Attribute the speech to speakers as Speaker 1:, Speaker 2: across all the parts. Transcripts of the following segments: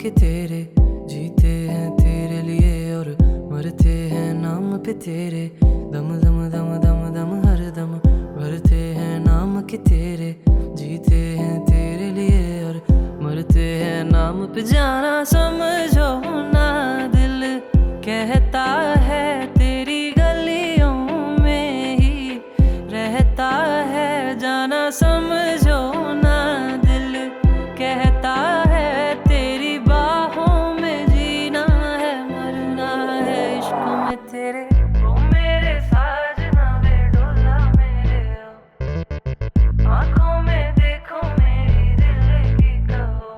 Speaker 1: के तेरे, जीते हैं तेरे लिए और मरते हैं नाम पे तेरे। दम दम दम दम दम हर दम भरते हैं नाम के तेरे, जीते हैं तेरे लिए और मरते हैं नाम पे। जाना समझो ना दिल कहता है तेरी गलियों में ही रहता है। जाना समझो ना दिल कहता है तेरी बाहों में जीना है मरना है इश्क में तेरे। ओ मेरे साजना बेडोला मेरे ओ, आँखों में देखो मेरी दिल की कहो।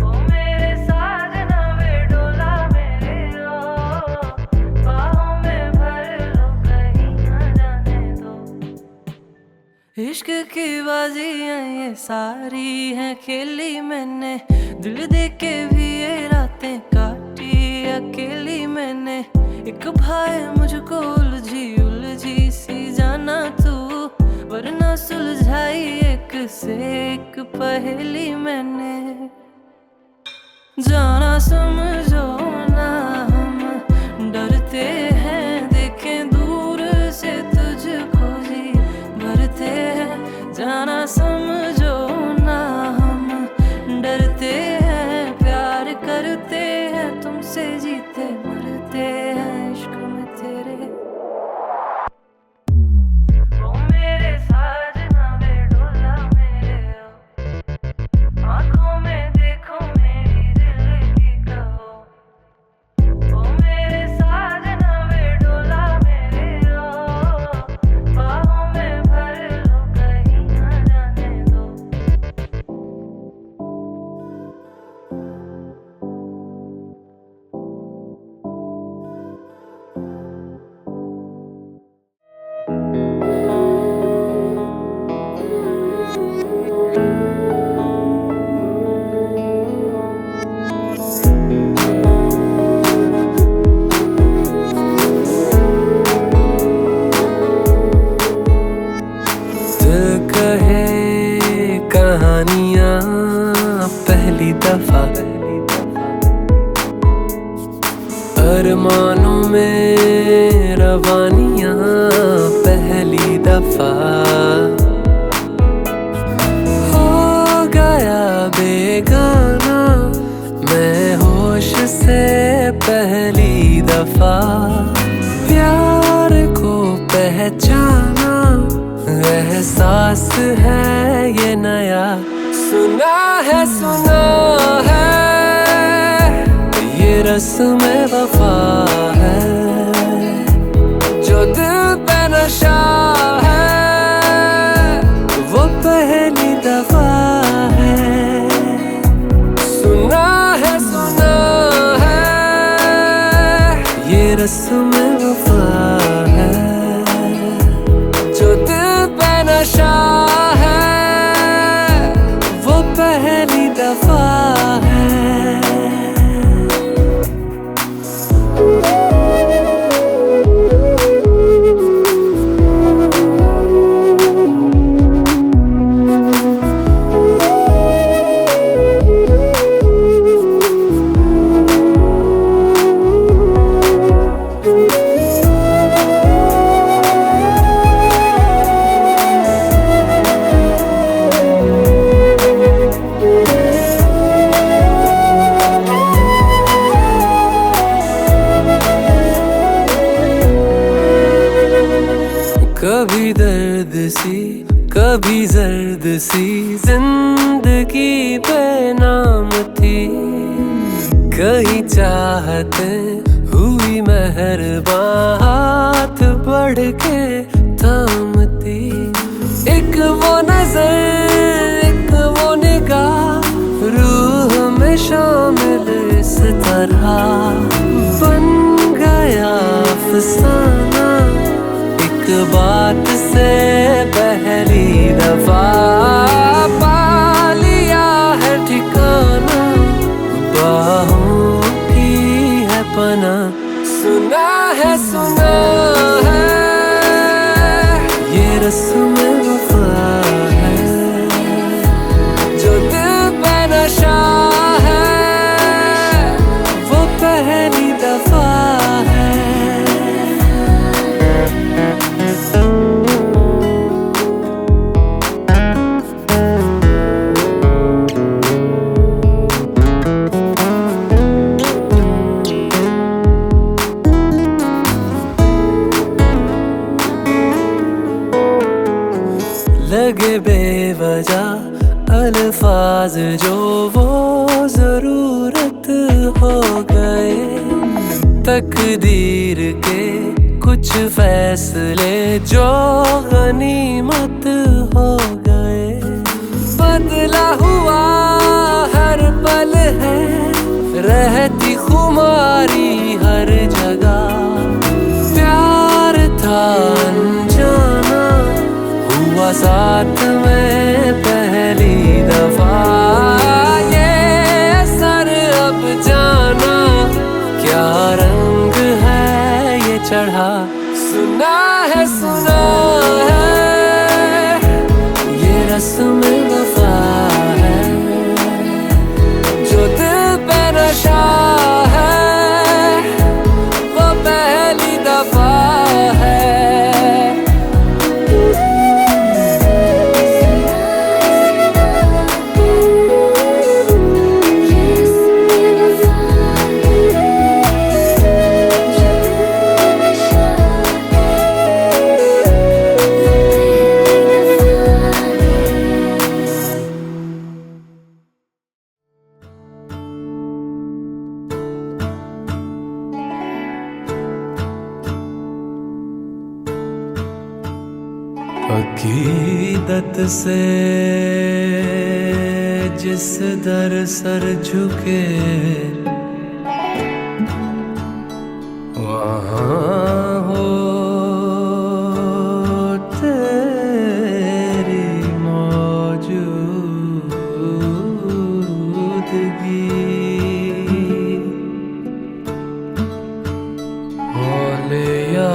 Speaker 1: ओ मेरे साजना बेडोला मेरे ओ, बाहों में भर लो कहीं न जाने दो। इश्क की बाजियां ये सारी हैं खेली मैंने, दिल दे के भी ये रातें काटी अकेली मैंने। एक भाई मुझको उलझी उलझी सी जाना तू, वरना सुलझाई एक से एक पहेली मैंने। जाना समझो ना हम डरते हैं देखें दूर से तुझको जी भरते हैं। जाना समझो ना हम डरते हैं प्यार करते हैं तुमसे जीते मरते हैं इश्क में तेरे। ओ मेरे साजना बेडोला मेरे ओ, आँखों में देखो मेरी दिल की कहो। ओ मेरे साजना बेडोला मेरे ओ, बाहों में भर लो कहीं न जाने दो। दिल कहे कहानियाँ पहली दफा, अरमानों में रवानियाँ पहली दफा। हो गया बेगाना मैं होश से पहली दफा, प्यार को पहचाना एहसास है ये नया। सुना है ये रस्म वफा है, जो दिल पे नशा है वो पहली दफा है। सुना है ये रस्म वफा है, जो दिल पे नशा है वो पहली दफा है। कभी दर्द सी कभी जर्द सी जिंदगी बेनाम थी, कहीं चाहते हुई मेहरबान हाथ बढ़ के थामती। एक वो नजर एक वो निगाह रूह में शामिल इस तरह बन गया अफसाना, एक बात से पहली दफा पा लिया है ठिकाना, बाहों की है पना। सुना है ये रस्म वफा है, जो दिल पे नशा है अल्फाज जो वो जरूरत हो गए। तकदीर के कुछ फैसले जो गनीमत हो गए। बदला हुआ हर पल है, रहती खुमारी हर जगह। प्यार था अनजाना, हुआ साथ में पहली दफा। ये असर अब जाना, क्या रंग है ये चढ़ा। सुना है ये रस्म वफा है, जो दिल पे नशा है, वो पहली दफा है। अकीदत से जिस दर सर झुके, वहाँ हो तेरी मौजूदगी। औलिया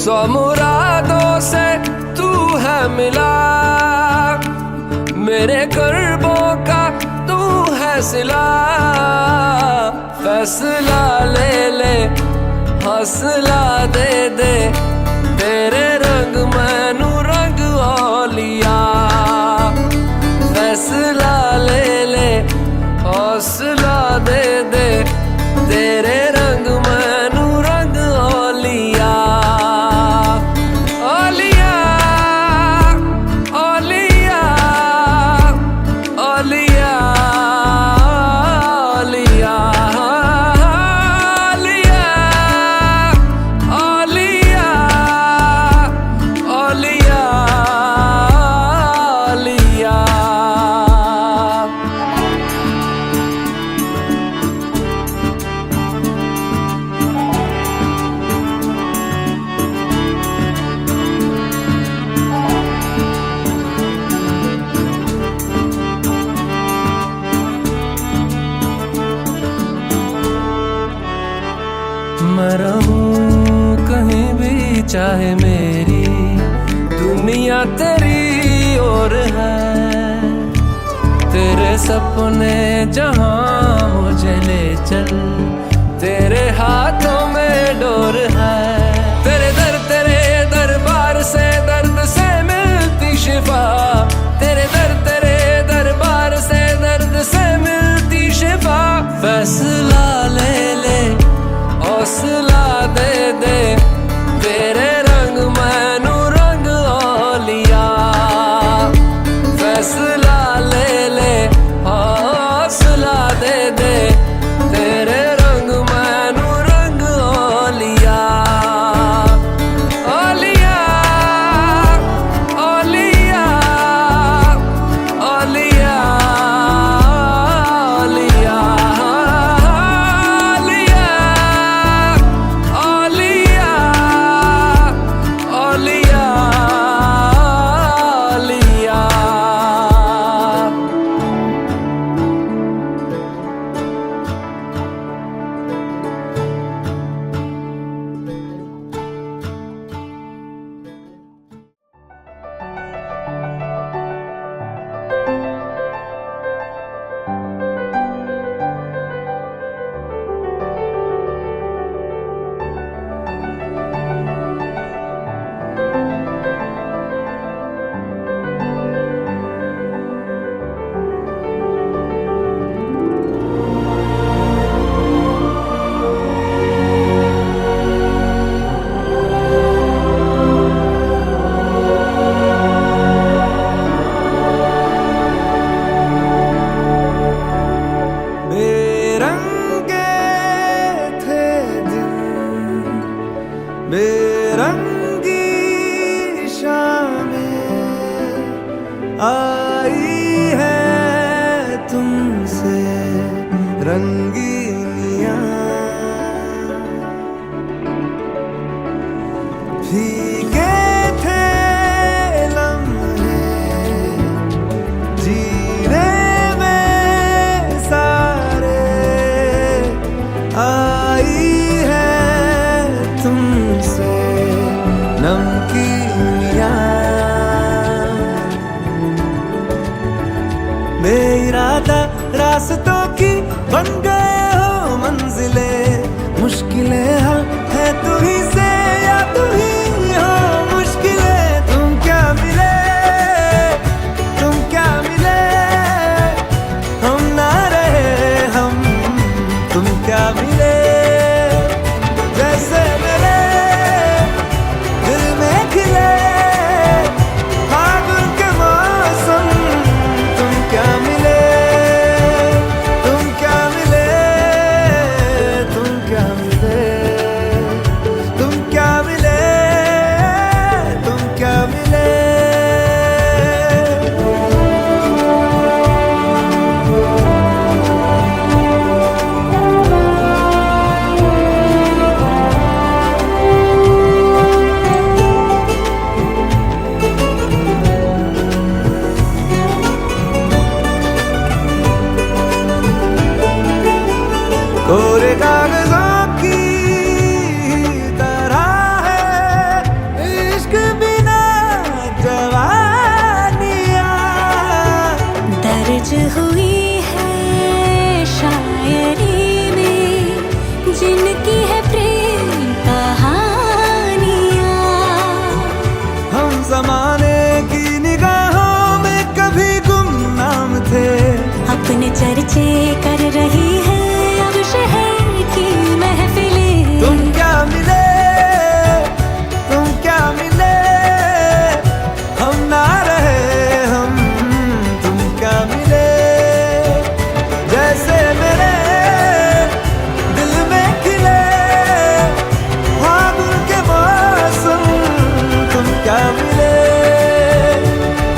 Speaker 1: सौ मुरादों से तू है मिला, मेरे कर्बों का तू है सिला। फैसला ले ले, हौसला दे दे, तेरे रंग मैनू रंग औलिया। फैसला ले ले, हौसला दे दे, तेरे रंग मैनू रंग औलिया। मैं रहूं कहीं भी चाहे मेरी दुनिया तेरी ओर है। तेरे सपने जहां मुझे ले चल, तेरे हाथों में डोर है। तेरे दरबार से दर्द से मिलती शिफा, तेरे दरबार से दर्द से मिलती शिफा। फैसला ले ले, हौसला दे दे, तेरे रंग मैनू रंग औलिया। फैसला ले ले, हौसला दे दे, तेरे रंग मैनू रंग औलिया। आई है तुमसे रंगीनियां, भीगे थे लम्हे जीने में सारे, आई है तुमसे नमकीनियां, बेइरादा रास्तों की बन गए हो मंजिलें, मुश्किलें हल है तू ही से या तू ही हो मुश्किलें। तुम क्या मिले, तुम क्या मिले, हम ना रहे हम, तुम क्या मिले, जैसे मेरे दिल में खिले फागुन के मौसम। तुम क्या मिले, तुम क्या मिले, तुम क्या मिले, तुम क्या मिले, तुम क्या मिले। कोरे कागजों की तरह है इश्क बिना जवानियां,
Speaker 2: दर्ज हुई है शायरी में जिनकी है प्रेम कहानियां।
Speaker 1: हम जमाने की निगाहों में कभी गुमनाम थे,
Speaker 2: अपने चर्चे कर रही है अब शहर की महफिलें।
Speaker 1: तुम क्या मिले, तुम क्या मिले, हम ना रहे हम, तुम क्या मिले, जैसे मेरे दिल में खिले फागुन के मौसम। तुम क्या मिले,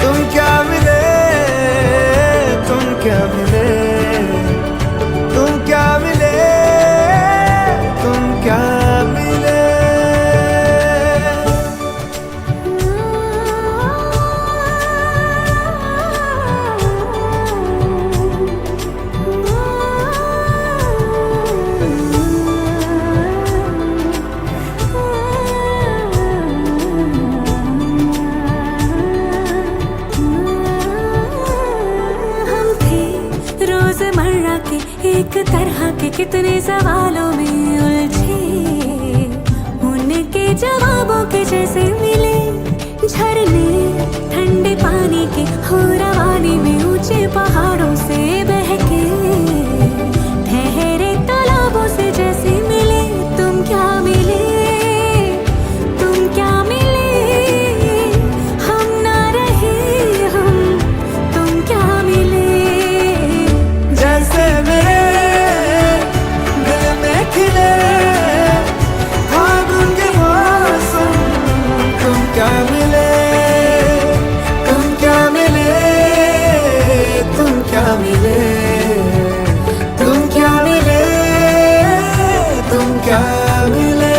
Speaker 1: तुम क्या मिले, तुम क्या मिले, तुम क्या मिले, तुम क्या मिले।
Speaker 2: हम थे रोजमर्रा के एक तरह के कितने सवालों में उलझे, उनके जवाबों के जैसे मिले झरने ठंडे पानी के हो रवानी में, ऊंचे पहाड़ों से बहके ठहरे तालाबों से जैसे मिले। तुम क्या मिले, तुम क्या मिले, हम ना रहे हम, तुम क्या मिले,
Speaker 1: जैसे मेरे दिल में खिले फागुन के मौसम। तुम क्या मिले, तुम क्या मिले, तुम क्या मिले, तुम क्या मिले, तुम क्या मिले।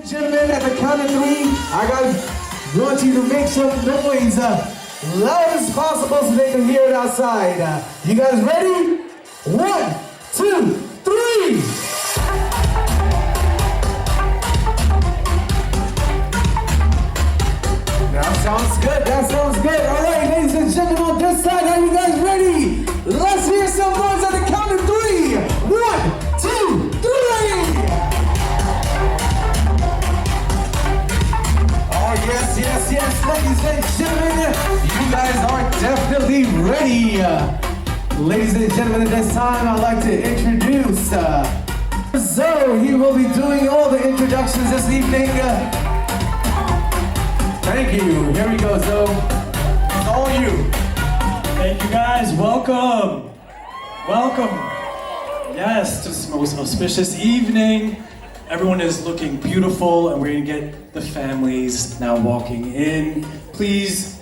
Speaker 3: Gentlemen, at the count of three, want you to make some noise, loud as possible so they can hear it outside. You guys ready? 1, 2, 3. That sounds good. That sounds good. All right, ladies and gentlemen, on this side, are you guys ready? Let's hear some noise at the count of three. 1, 2, 3. Ladies and gentlemen, at this time, I'd like to introduce Zoe. He will be doing all the introductions this evening. Thank you. Here we go, Zoe. It's all you.
Speaker 4: Thank you guys. Welcome. Welcome. Yes, to this most auspicious evening. Everyone is looking beautiful, and we're going to get the families now walking in. Please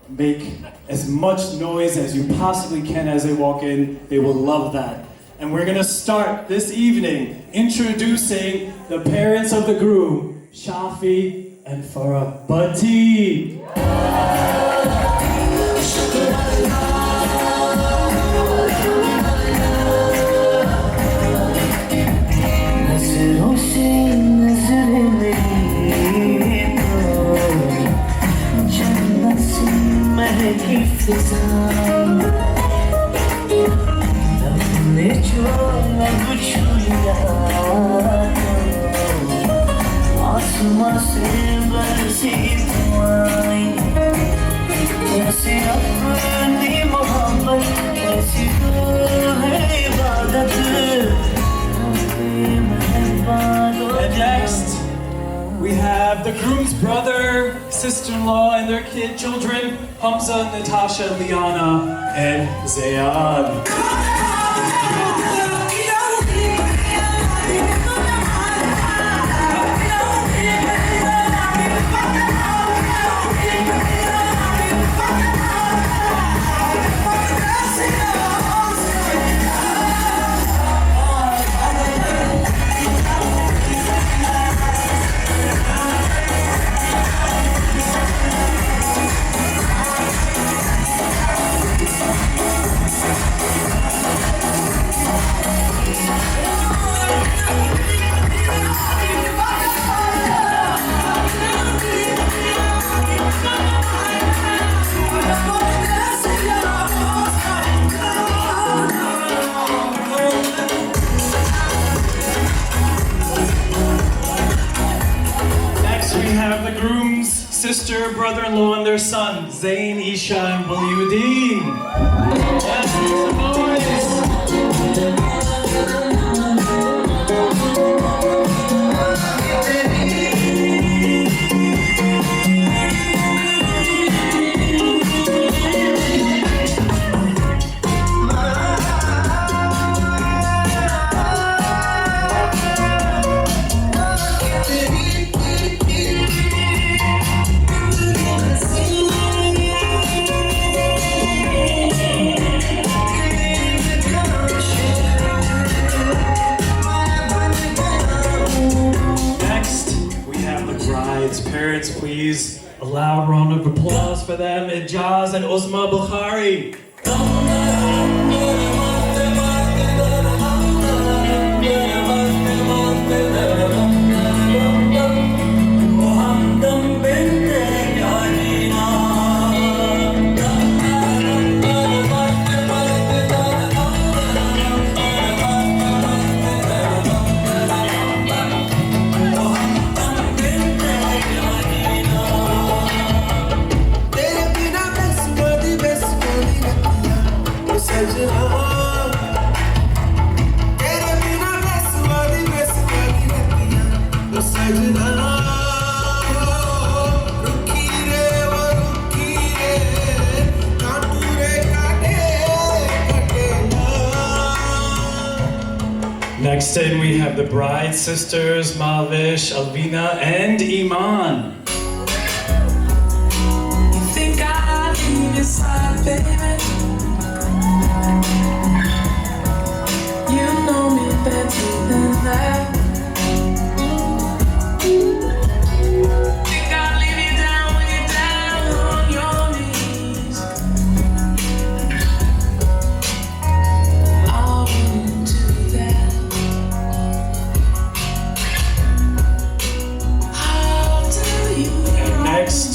Speaker 4: make as much noise as you possibly can as they walk in. They will love that. And we're going to start this evening introducing the parents of the groom, Shafi and Farah Bhatti. And next, we have the groom's brother, sister-in-law, and their children, Hamza, Natasha, Liana, and Zayan. Sister, brother-in-law, and their son, Zayn, Isha, and Waliuddin. Yes, parents, please allow a round of applause for them. Ijaz and Uzma Bukhari. Next in, we have the bride sisters, Malvish, Alvina, and Iman.
Speaker 5: You think I'll leave your side, baby? You know me better than that. Think I'll leave you down when you're down on your knees? I wouldn't do that.
Speaker 4: Next,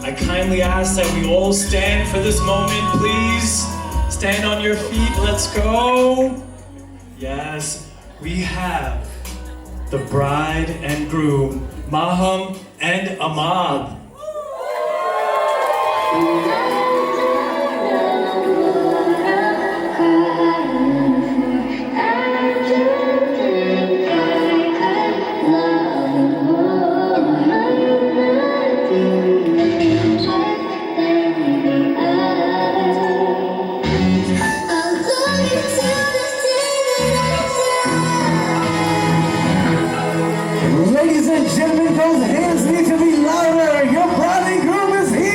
Speaker 4: I kindly ask that we all stand for this moment, please. Stand on your feet, let's go. Yes, we have the bride and groom, Maham and Ahmad.
Speaker 3: just need to be louder. Your bride and groom is here.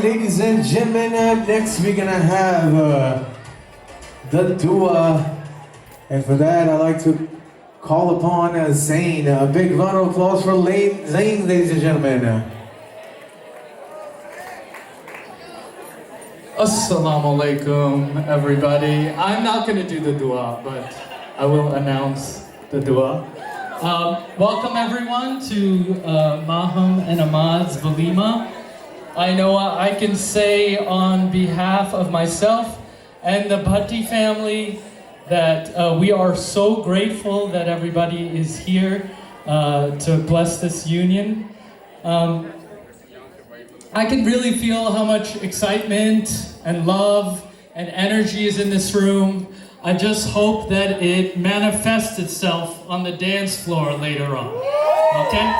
Speaker 3: Ladies and gentlemen, next we're gonna have the dua, and for that I'd like to call upon Zayn. A big round of applause for Zayn, ladies and gentlemen.
Speaker 6: Assalamu alaikum, everybody. I'm not going to do the dua, but I will announce the dua. Welcome everyone to Maham and Ahmad's Valima. I know I can say on behalf of myself and the Bhatti family that we are so grateful that everybody is here to bless this union. I can really feel how much excitement and love and energy is in this room. I just hope that it manifests itself on the dance floor later on, okay?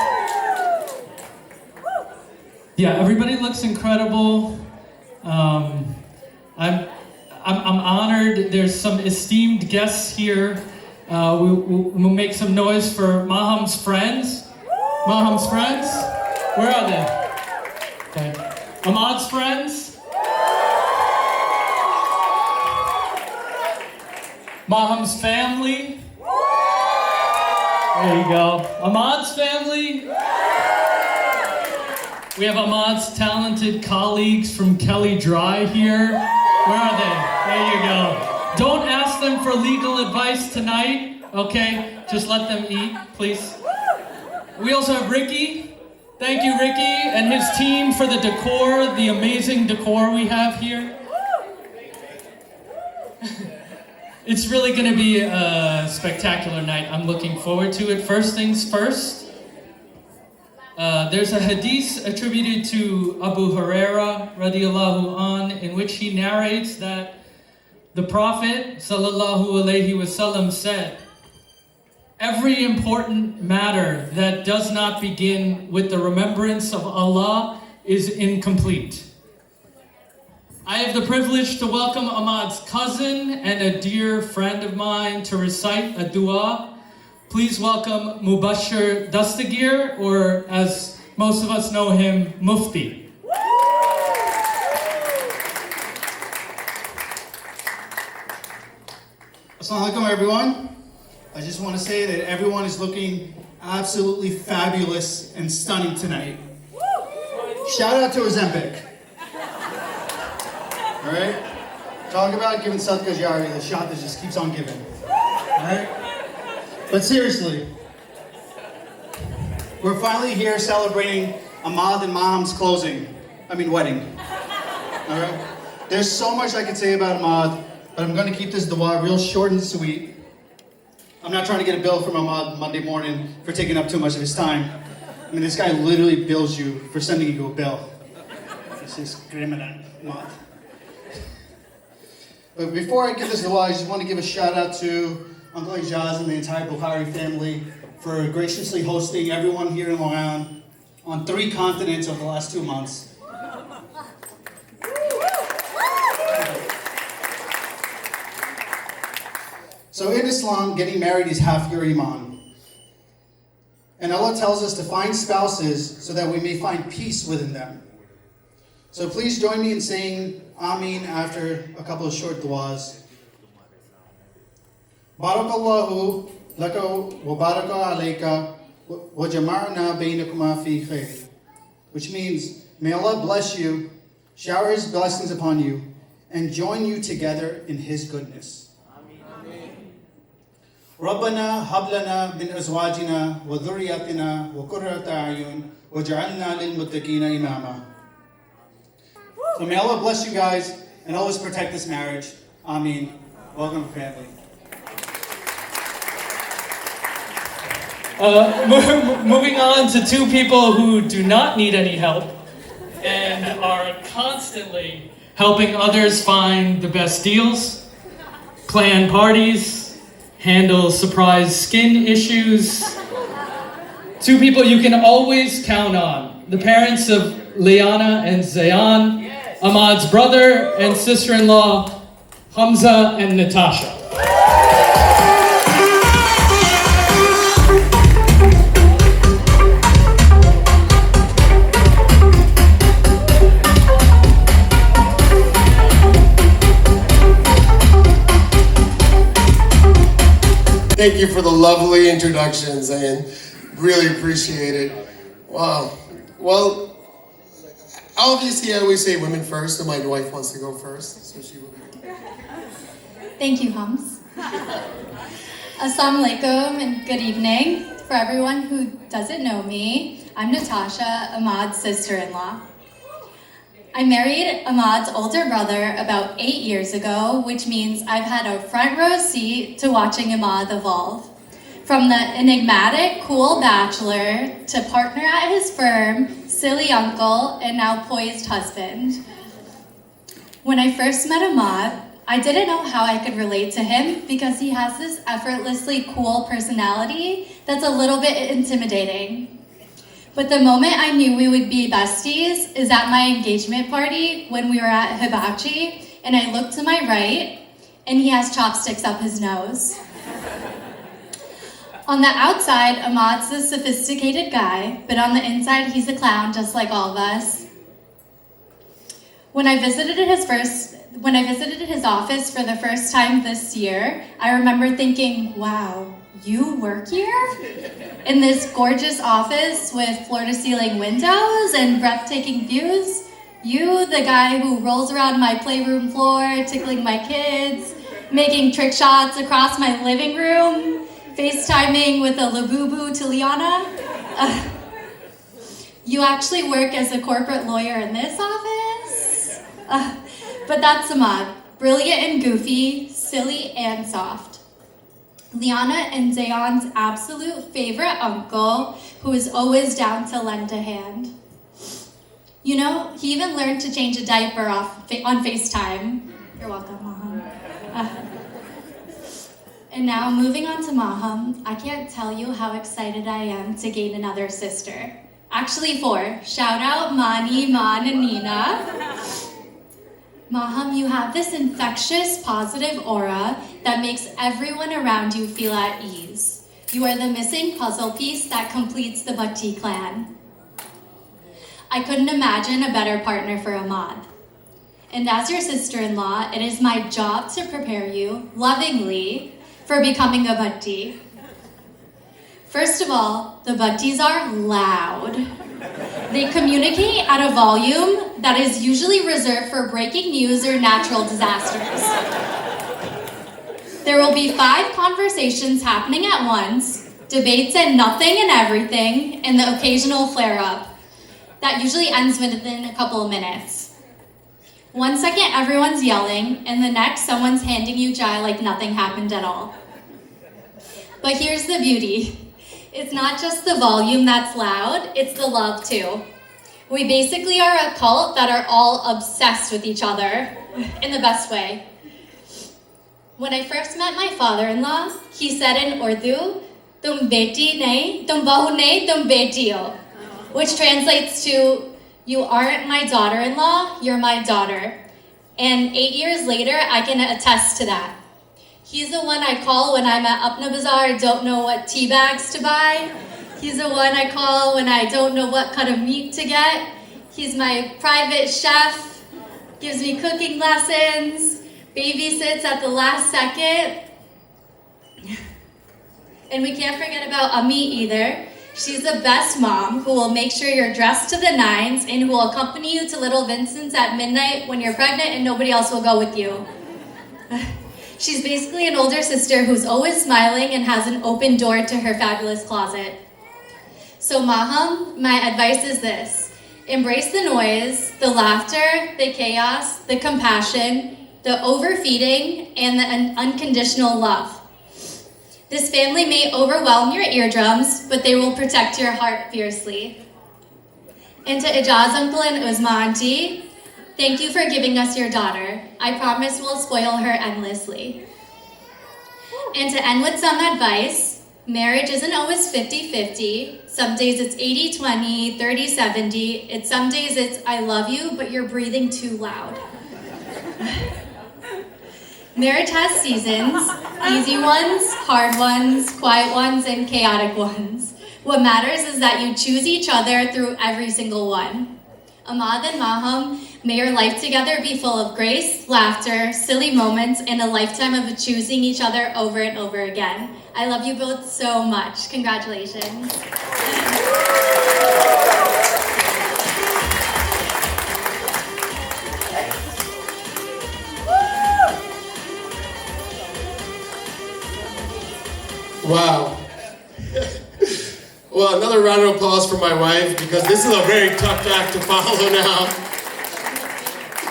Speaker 6: Yeah, everybody looks incredible. I'm honored. There's some esteemed guests here. We'll make some noise for Maham's friends. Maham's friends? Where are they? Okay. Ahmad's friends? Maham's family? There you go. Ahmad's family? We have Ahmad's talented colleagues from Kelly Dry here. Where are they? There you go. Don't ask them for legal advice tonight, okay? Just let them eat, please. We also have Ricky. Thank you, Ricky, and his team for the decor, the amazing decor we have here. It's really gonna be a spectacular night. I'm looking forward to it. First things first. There's a hadith attributed to Abu Huraira radiallahu an, in which he narrates that the Prophet sallallahu alaihi wasallam said, "Every important matter that does not begin with the remembrance of Allah is incomplete." I have the privilege to welcome Ahmad's cousin and a dear friend of mine to recite a dua. Please welcome Mubashir Dastagir, or as most of us know him, Mufti.
Speaker 7: Assalamu alaikum, everyone. I just want to say that everyone is looking absolutely fabulous and stunning tonight. Shout out to Ozempic. All right? Talk about giving Sadhgah Jari, the shot that just keeps on giving. All right? But seriously, we're finally here celebrating Ahmad and Maham's wedding. All right? There's so much I could say about Ahmad, but I'm going to keep this dua real short and sweet. I'm not trying to get a bill from Ahmad Monday morning for taking up too much of his time. I mean, this guy literally bills you for sending you a bill. This is criminal, Ahmad. But before I give this dua, I just want to give a shout out to Uncle Ijaz and the entire Bukhari family for graciously hosting everyone here in Long Island on 3 continents over the last 2 months. So in Islam, getting married is half your iman. And Allah tells us to find spouses so that we may find peace within them. So please join me in saying Ameen after a couple of short duas. Barakallahu laka wa baraka alayka wa jama'na baynakuma fi khair. Which means, may Allah bless you, shower His blessings upon you, and join you together in His goodness. ربنا هب لنا من أزواجنا وذرياتنا وقرة أعين وجعلنا للمتقين إماما. So may Allah bless you guys and always protect this marriage. Ameen. Welcome family.
Speaker 6: Moving on to 2 people who do not need any help and are constantly helping others find the best deals, plan parties, handle surprise skin issues. 2 people you can always count on. The parents of Liana and Zayan, Ahmad's brother and sister-in-law, Hamza and Natasha.
Speaker 8: Thank you for the lovely introductions, and really appreciate it. Wow. Well, obviously I always say women first, so my wife wants to go first, so she will go.
Speaker 9: Thank you, Hums. Assalamu alaikum and good evening. For everyone who doesn't know me, I'm Natasha, Ahmad's sister-in-law. I married Ahmad's older brother about 8 years ago, which means I've had a front row seat to watching Ahmad evolve. From the enigmatic, cool bachelor to partner at his firm, silly uncle, and now poised husband. When I first met Ahmad, I didn't know how I could relate to him because he has this effortlessly cool personality that's a little bit intimidating. But the moment I knew we would be besties is at my engagement party when we were at Hibachi, and I looked to my right, and he has chopsticks up his nose. On the outside, Ahmad's the sophisticated guy, but on the inside, he's a clown just like all of us. When I visited his office for the first time this year, I remember thinking, wow, you work here? In this gorgeous office with floor-to-ceiling windows and breathtaking views? You, the guy who rolls around my playroom floor, tickling my kids, making trick shots across my living room, FaceTiming with a Labubu to Liana? You actually work as a corporate lawyer in this office? But that's Ahmad, brilliant and goofy, silly and soft. Liana and Zayan's absolute favorite uncle, who is always down to lend a hand. You know, he even learned to change a diaper on FaceTime. You're welcome, Maham. And now, moving on to Maham, I can't tell you how excited I am to gain another sister. Actually 4. Shout out Mani, Man, and Nina. Maham, you have this infectious, positive aura that makes everyone around you feel at ease. You are the missing puzzle piece that completes the Bhatti clan. I couldn't imagine a better partner for Ahmad. And as your sister-in-law, it is my job to prepare you, lovingly, for becoming a Bhatti. First of all, the Bhattis are loud. They communicate at a volume that is usually reserved for breaking news or natural disasters. There will be 5 conversations happening at once, debates and nothing and everything, and the occasional flare-up. That usually ends within a couple of minutes. 1 second, everyone's yelling, and the next, someone's handing you chai like nothing happened at all. But here's the beauty. It's not just the volume that's loud, it's the love too. We basically are a cult that are all obsessed with each other, in the best way. When I first met my father-in-law, he said in Urdu, "Tum beti nahi, tum bahu nahi, tum beti ho," which translates to, "You aren't my daughter-in-law, you're my daughter." And 8 years later, I can attest to that. He's the one I call when I'm at Apna Bazaar, don't know what tea bags to buy. He's the one I call when I don't know what cut of meat to get. He's my private chef, gives me cooking lessons, babysits at the last second. And we can't forget about Ami either. She's the best mom who will make sure you're dressed to the nines and who will accompany you to Little Vincent's at midnight when you're pregnant and nobody else will go with you. She's basically an older sister who's always smiling and has an open door to her fabulous closet. So Maham, my advice is this: embrace the noise, the laughter, the chaos, the compassion, the overfeeding, and the unconditional love. This family may overwhelm your eardrums, but they will protect your heart fiercely. And to Ijaz Uncle and Uzma Auntie, thank you for giving us your daughter. I promise we'll spoil her endlessly. And to end with some advice, marriage isn't always 50-50. Some days it's 80-20, 30-70. Some days it's I love you, but you're breathing too loud. Marriage has seasons, easy ones, hard ones, quiet ones, and chaotic ones. What matters is that you choose each other through every single one. Ahmad and Maham, may your life together be full of grace, laughter, silly moments, and a lifetime of choosing each other over and over again. I love you both so much. Congratulations.
Speaker 8: Wow. Well, another round of applause for my wife, because this is a very tough act to follow now.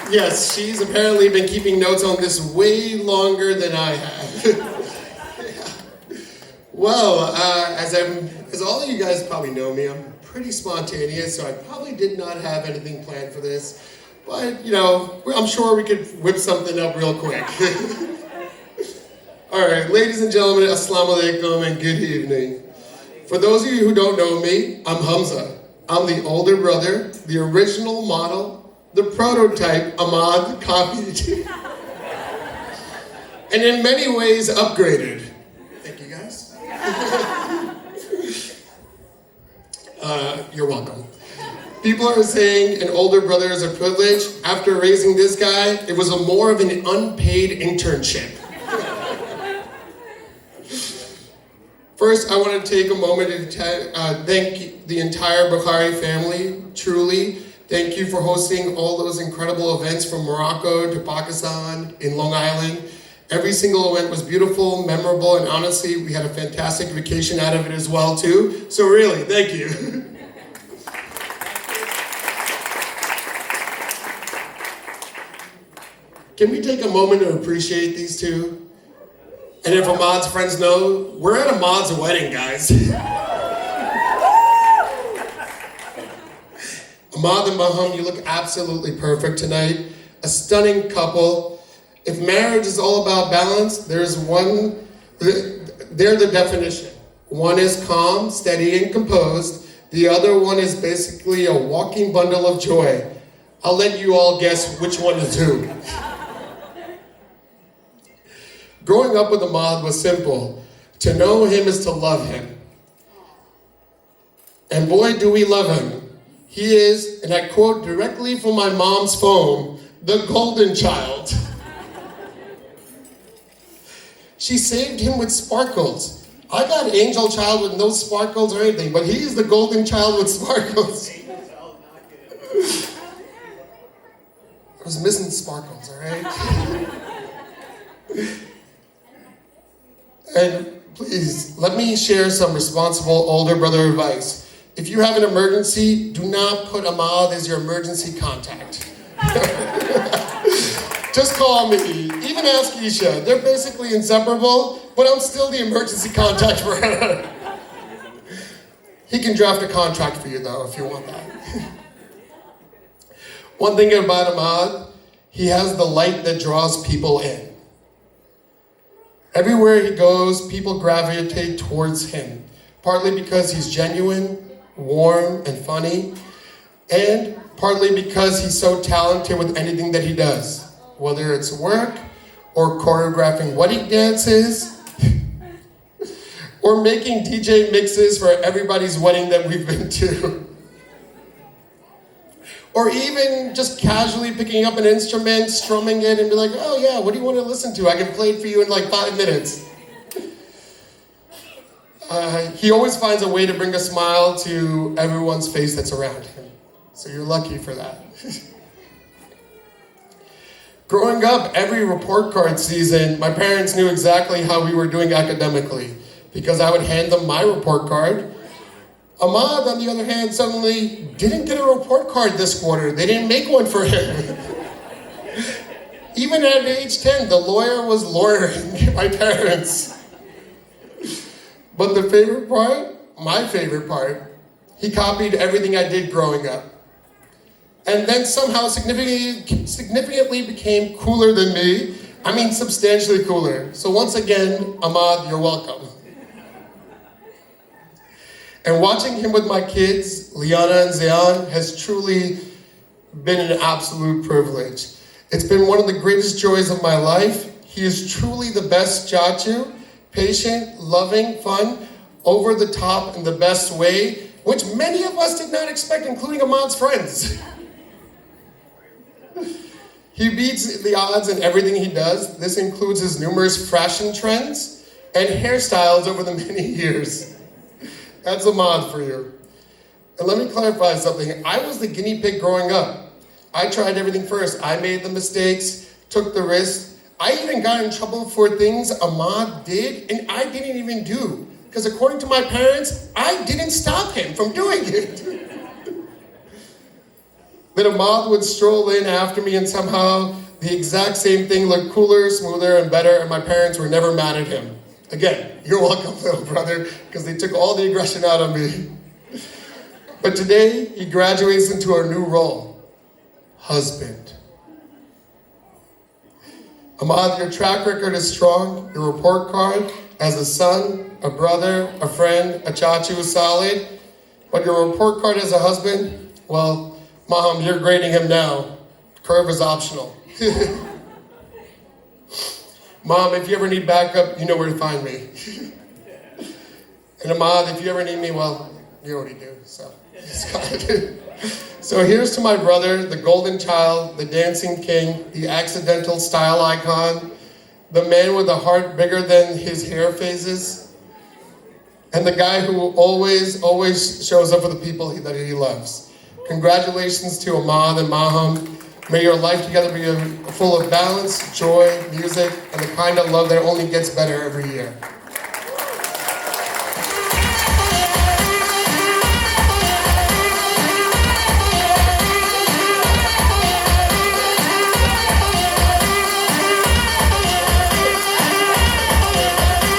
Speaker 8: Yes, she's apparently been keeping notes on this way longer than I have. Yeah. Well, as all of you guys probably know me, I'm pretty spontaneous, so I probably did not have anything planned for this. But, you know, I'm sure we could whip something up real quick. All right, ladies and gentlemen, assalamu alaikum and good evening. For those of you who don't know me, I'm Hamza. I'm the older brother, the original model, the prototype Ahmad copied, and in many ways upgraded. Thank you guys. You're welcome. People are saying an older brother is a privilege. After raising this guy, it was more of an unpaid internship. First, I want to take a moment to thank the entire Bukhari family. Truly, thank you for hosting all those incredible events from Morocco to Pakistan in Long Island. Every single event was beautiful, memorable, and honestly, we had a fantastic vacation out of it as well, too. So really, thank you. Can we take a moment to appreciate these two? And if Ahmad's friends know, we're at Ahmad's wedding, guys. Ahmad and Maham, you look absolutely perfect tonight. A stunning couple. If marriage is all about balance, they're the definition. One is calm, steady, and composed. The other one is basically a walking bundle of joy. I'll let you all guess which one is who. Growing up with Ahmad was simple. To know him is to love him. And boy, do we love him. He is, and I quote directly from my mom's phone, the golden child. She saved him with sparkles. I got angel child with no sparkles or anything, but he's the golden child with sparkles. I was missing sparkles, all right? And please, let me share some responsible older brother advice. If you have an emergency, do not put Ahmad as your emergency contact. Just call me. Even ask Isha. They're basically inseparable, but I'm still the emergency contact for her. He can draft a contract for you, though, if you want that. One thing about Ahmad, he has the light that draws people in. Everywhere he goes, people gravitate towards him, partly because he's genuine, warm, and funny, and partly because he's so talented with anything that he does, whether it's work, or choreographing wedding dances, or making DJ mixes for everybody's wedding that we've been to. Or even just casually picking up an instrument, strumming it, and be like, oh yeah, what do you want to listen to? I can play it for you in like 5 minutes. He always finds a way to bring a smile to everyone's face that's around him. So you're lucky for that. Growing up, every report card season, my parents knew exactly how we were doing academically because I would hand them my report card. Ahmad, on the other hand, suddenly didn't get a report card this quarter. They didn't make one for him. Even at age 10, the lawyer was lawyering my parents. But the favorite part, my favorite part, he copied everything I did growing up. And then somehow significantly became cooler than me. I mean, substantially cooler. So once again, Ahmad, you're welcome. And watching him with my kids, Liana and Zayan, has truly been an absolute privilege. It's been one of the greatest joys of my life. He is truly the best Chachu, patient, loving, fun, over the top in the best way, which many of us did not expect, including Ahmad's friends. He beats the odds in everything he does. This includes his numerous fashion trends and hairstyles over the many years. That's Ahmad for you. And let me clarify something. I was the guinea pig growing up. I tried everything first. I made the mistakes, took the risk. I even got in trouble for things Ahmad did and I didn't even do. Because according to my parents, I didn't stop him from doing it. Then Ahmad would stroll in after me and somehow the exact same thing looked cooler, smoother, and better, and my parents were never mad at him. Again, you're welcome, little brother, because they took all the aggression out of me. But today, he graduates into a new role, husband. Ahmad, your track record is strong. Your report card as a son, a brother, a friend, a chachu is solid. But your report card as a husband, well, Maham, you're grading him now. Curve is optional. Mom, if you ever need backup, you know where to find me. And Ahmad, if you ever need me, well, you already do, so. So here's to my brother, the golden child, the dancing king, the accidental style icon, the man with a heart bigger than his hair phases, and the guy who always shows up for the people that he loves. Congratulations to Ahmad and Maham. May your life together be full of balance, joy, music, and the kind of love that only gets better every year.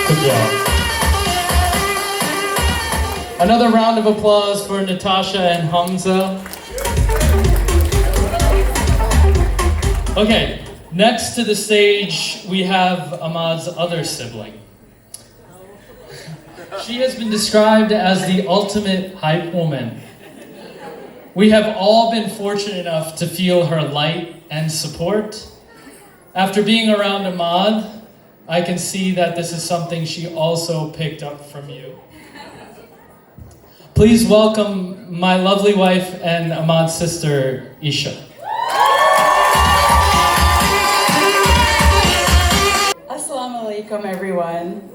Speaker 6: Good job. Another round of applause for Natasha and Hamza. Okay, next to the stage, we have Ahmad's other sibling. She has been described as the ultimate hype woman. We have all been fortunate enough to feel her light and support. After being around Ahmad, I can see that this is something she also picked up from you. Please welcome my lovely wife and Ahmad's sister, Isha.
Speaker 10: Assalamu alaikum, everyone.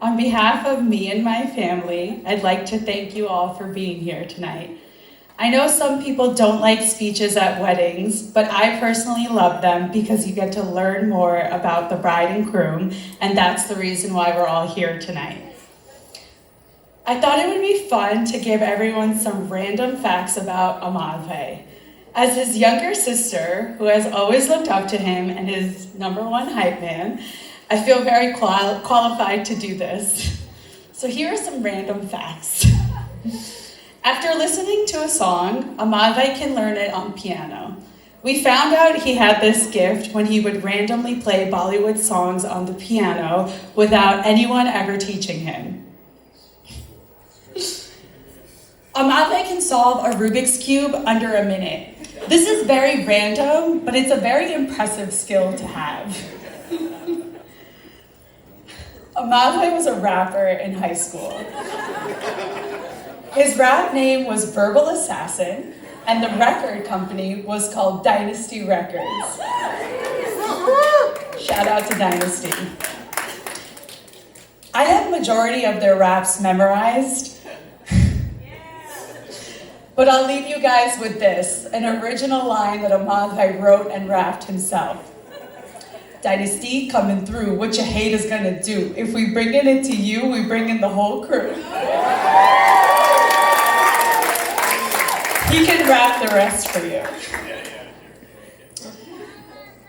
Speaker 10: On behalf of me and my family, I'd like to thank you all for being here tonight. I know some people don't like speeches at weddings, but I personally love them because you get to learn more about the bride and groom, and that's the reason why we're all here tonight. I thought it would be fun to give everyone some random facts about Ahmad Bhai. As his younger sister, who has always looked up to him and his #1 hype man, I feel very qualified to do this. So here are some random facts. After listening to a song, Ahmad Bhai can learn it on piano. We found out he had this gift when he would randomly play Bollywood songs on the piano without anyone ever teaching him. Amadle can solve a Rubik's Cube under a minute. This is very random, but it's a very impressive skill to have. Amadle was a rapper in high school. His rap name was Verbal Assassin, and the record company was called Dynasty Records. Shout out to Dynasty. I have majority of their raps memorized, but I'll leave you guys with this, an original line that Amadle wrote and rapped himself. Dynasty coming through, what your haters gonna do? If we bring it into you, we bring in the whole crew. He can rap the rest for you.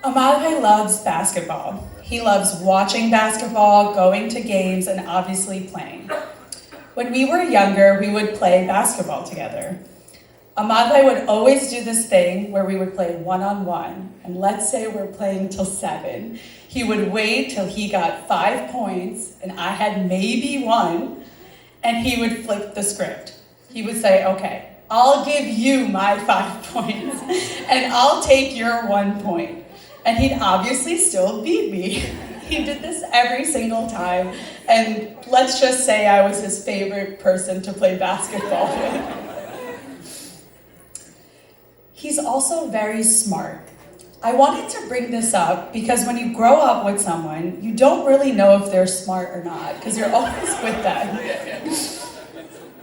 Speaker 10: Amadle loves basketball. He loves watching basketball, going to games, and obviously playing. When we were younger, we would play basketball together. Amadle would always do this thing where we would play one-on-one, and let's say we're playing till 7. He would wait till he got 5 points, and I had maybe 1, and he would flip the script. He would say, okay, I'll give you my 5 points, and I'll take your 1 point. And he'd obviously still beat me. He did this every single time, and let's just say I was his favorite person to play basketball with. He's also very smart. I wanted to bring this up because when you grow up with someone, you don't really know if they're smart or not, because you're always with them.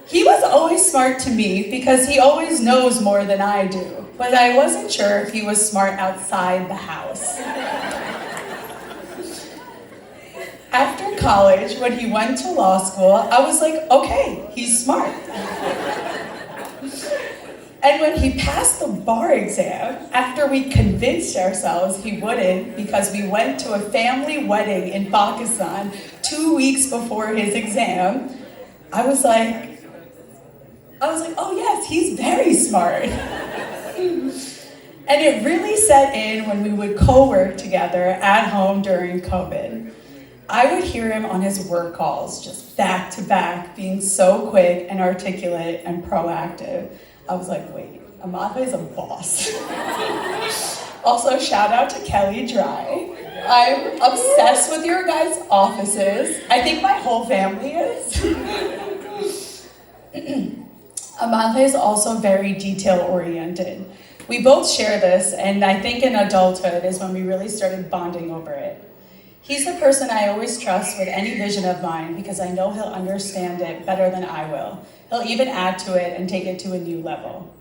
Speaker 10: He was always smart to me because he always knows more than I do, but I wasn't sure if he was smart outside the house. After college, when he went to law school, I was like, okay, he's smart. And when he passed the bar exam, after we convinced ourselves he wouldn't because we went to a family wedding in Pakistan 2 weeks before his exam, I was like, oh yes, he's very smart. And it really set in when we would co-work together at home during COVID. I would hear him on his work calls, just back to back, being so quick and articulate and proactive. I was like, wait, Amadle is a boss. Also, shout out to Kelly Dry. I'm obsessed with your guys' offices. I think my whole family is. Amadle is also very detail-oriented. We both share this, and I think in adulthood is when we really started bonding over it. He's the person I always trust with any vision of mine because I know he'll understand it better than I will. He'll even add to it and take it to a new level.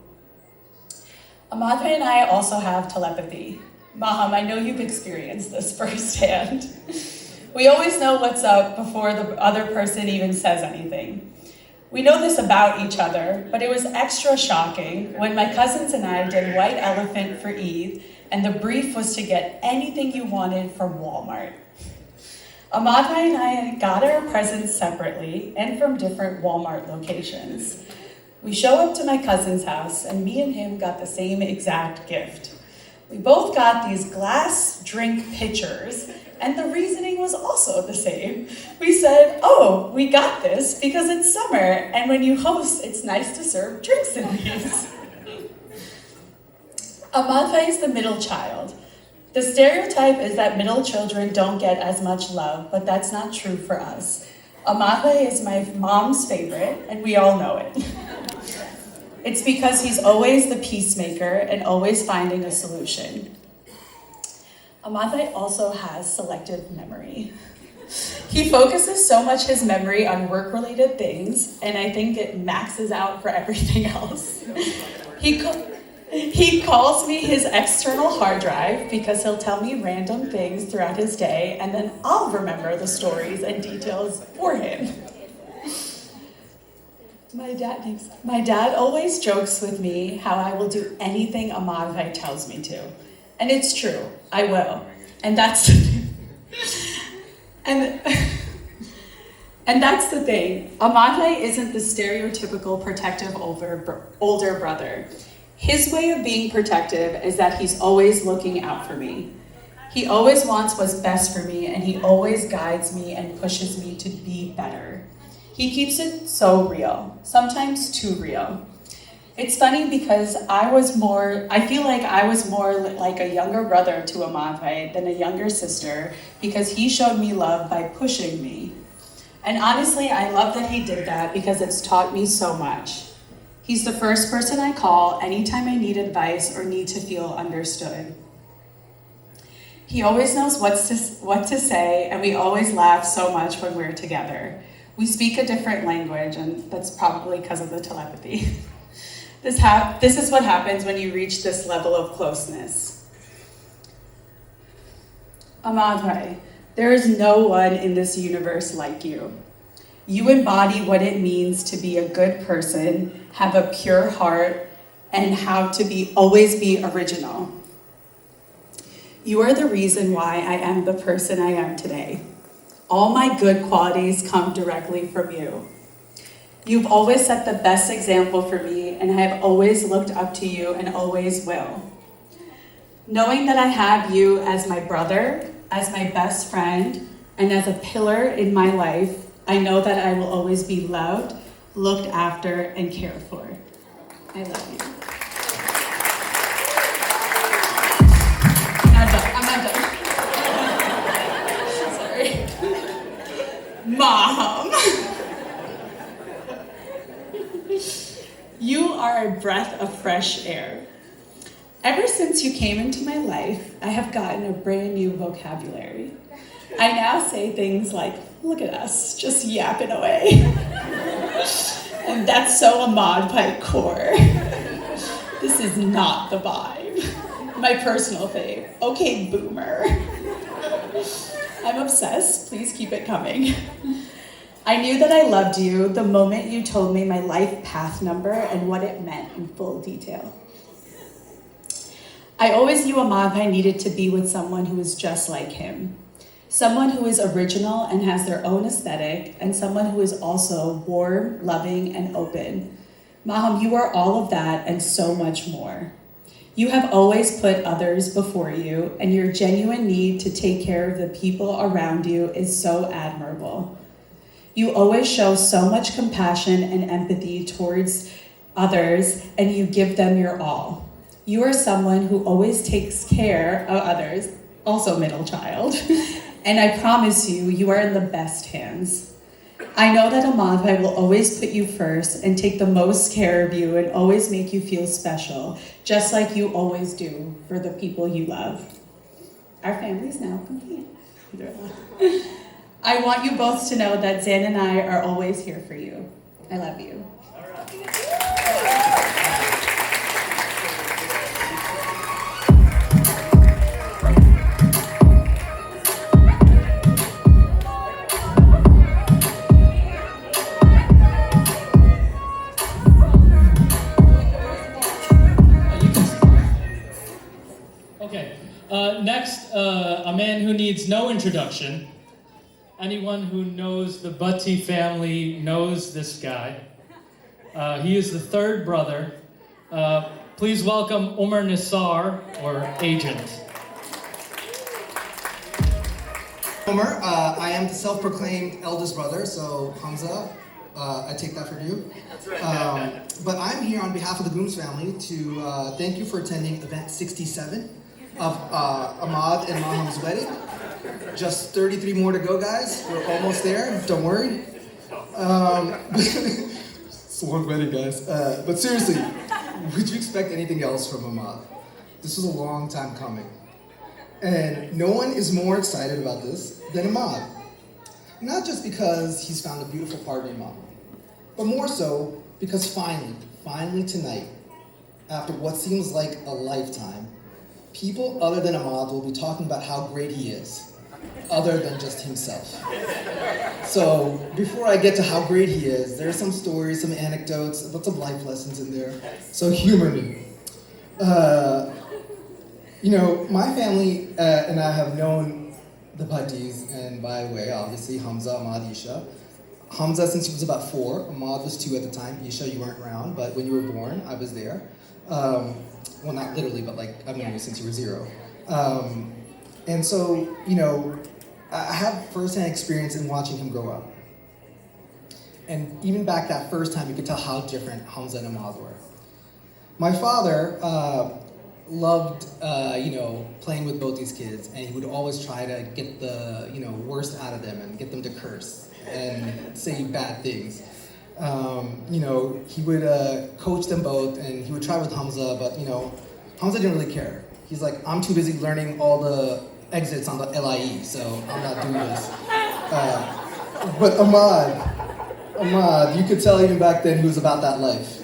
Speaker 10: Amadle and I also have telepathy. Maham, I know you've experienced this firsthand. We always know what's up before the other person even says anything. We know this about each other, but it was extra shocking when my cousins and I did White Elephant for Eid, and the brief was to get anything you wanted from Walmart. Amadle and I got our presents separately and from different Walmart locations. We show up to my cousin's house, and me and him got the same exact gift. We both got these glass drink pitchers, and the reasoning was also the same. We said, oh, we got this because it's summer, and when you host, it's nice to serve drinks in these. Amadle is the middle child. The stereotype is that middle children don't get as much love, but that's not true for us. Amadle is my mom's favorite, and we all know it. It's because he's always the peacemaker and always finding a solution. Amadle also has selective memory. He focuses so much his memory on work-related things, and I think it maxes out for everything else. He calls me his external hard drive because he'll tell me random things throughout his day, and then I'll remember the stories and details for him. My dad always jokes with me how I will do anything Amadle tells me to. And it's true, I will. And that's the thing. And that's the thing. Amadle isn't the stereotypical protective older brother. His way of being protective is that he's always looking out for me. He always wants what's best for me, and he always guides me and pushes me to be better. He keeps it so real, sometimes too real. It's funny because I feel like I was more like a younger brother to Amadbhai than a younger sister because he showed me love by pushing me. And honestly, I love that he did that because it's taught me so much. He's the first person I call anytime I need advice or need to feel understood. He always knows what to say, and we always laugh so much when we're together. We speak a different language, and that's probably because of the telepathy. This is what happens when you reach this level of closeness. Amadbhai, there is no one in this universe like you. You embody what it means to be a good person, have a pure heart, and how to always be original. You are the reason why I am the person I am today. All my good qualities come directly from you. You've always set the best example for me, and I have always looked up to you and always will. Knowing that I have you as my brother, as my best friend, and as a pillar in my life, I know that I will always be loved, looked after, and cared for. I love you. I'm not done. Sorry. Maham. You are a breath of fresh air. Ever since you came into my life, I have gotten a brand new vocabulary. I now say things like, look at us, just yapping away. And that's so Amadbhai core. This is not the vibe. My personal fave. Okay, boomer. I'm obsessed, please keep it coming. I knew that I loved you the moment you told me my life path number and what it meant in full detail. I always knew Amadbhai needed to be with someone who is just like him. Someone who is original and has their own aesthetic, and someone who is also warm, loving, and open. Maham, you are all of that and so much more. You have always put others before you, and your genuine need to take care of the people around you is so admirable. You always show so much compassion and empathy towards others, and you give them your all. You are someone who always takes care of others, also middle child, and I promise you, you are in the best hands. I know that Amadbhai will always put you first and take the most care of you and always make you feel special, just like you always do for the people you love. Our family is now complete. I want you both to know that Zan and I are always here for you. I love you.
Speaker 6: Okay, next, a man who needs no introduction. Anyone who knows the Bhatti family knows this guy. He is the third brother. Please welcome Umar Nisar, or Agent.
Speaker 11: Umar, I am the self-proclaimed eldest brother, so Hamza, I take that from you. But I'm here on behalf of the Grooms family to thank you for attending event 67 of Ahmad and Maham's wedding. Just 33 more to go, guys. We're almost there. Don't worry. It's a long wedding, guys. But seriously, would you expect anything else from Ahmad? This was a long time coming. And no one is more excited about this than Ahmad. Not just because he's found a beautiful partner in Mom, but more so because finally tonight, after what seems like a lifetime, people other than Ahmad will be talking about how great he is, other than just himself. So before I get to how great he is, there are some stories, some anecdotes, lots of life lessons in there. So humor me. You know, my family and I have known the Bhattis, and by the way, obviously, Hamza, Ahmad, Isha. Hamza since he was about 4, Ahmad was 2 at the time. Isha, you weren't around, but when you were born, I was there. Well, not literally, but like I've known you since you were 0. And so, you know, I have firsthand experience in watching him grow up. And even back that first time, you could tell how different Hamza and Ahmad were. My father loved, you know, playing with both these kids, and he would always try to get the, you know, worst out of them and get them to curse and say bad things. You know, he would coach them both, and he would try with Hamza, but, you know, Hamza didn't really care. He's like, I'm too busy learning all the exits on the LIE, so I'm not doing this. But Ahmad, you could tell even back then he was about that life.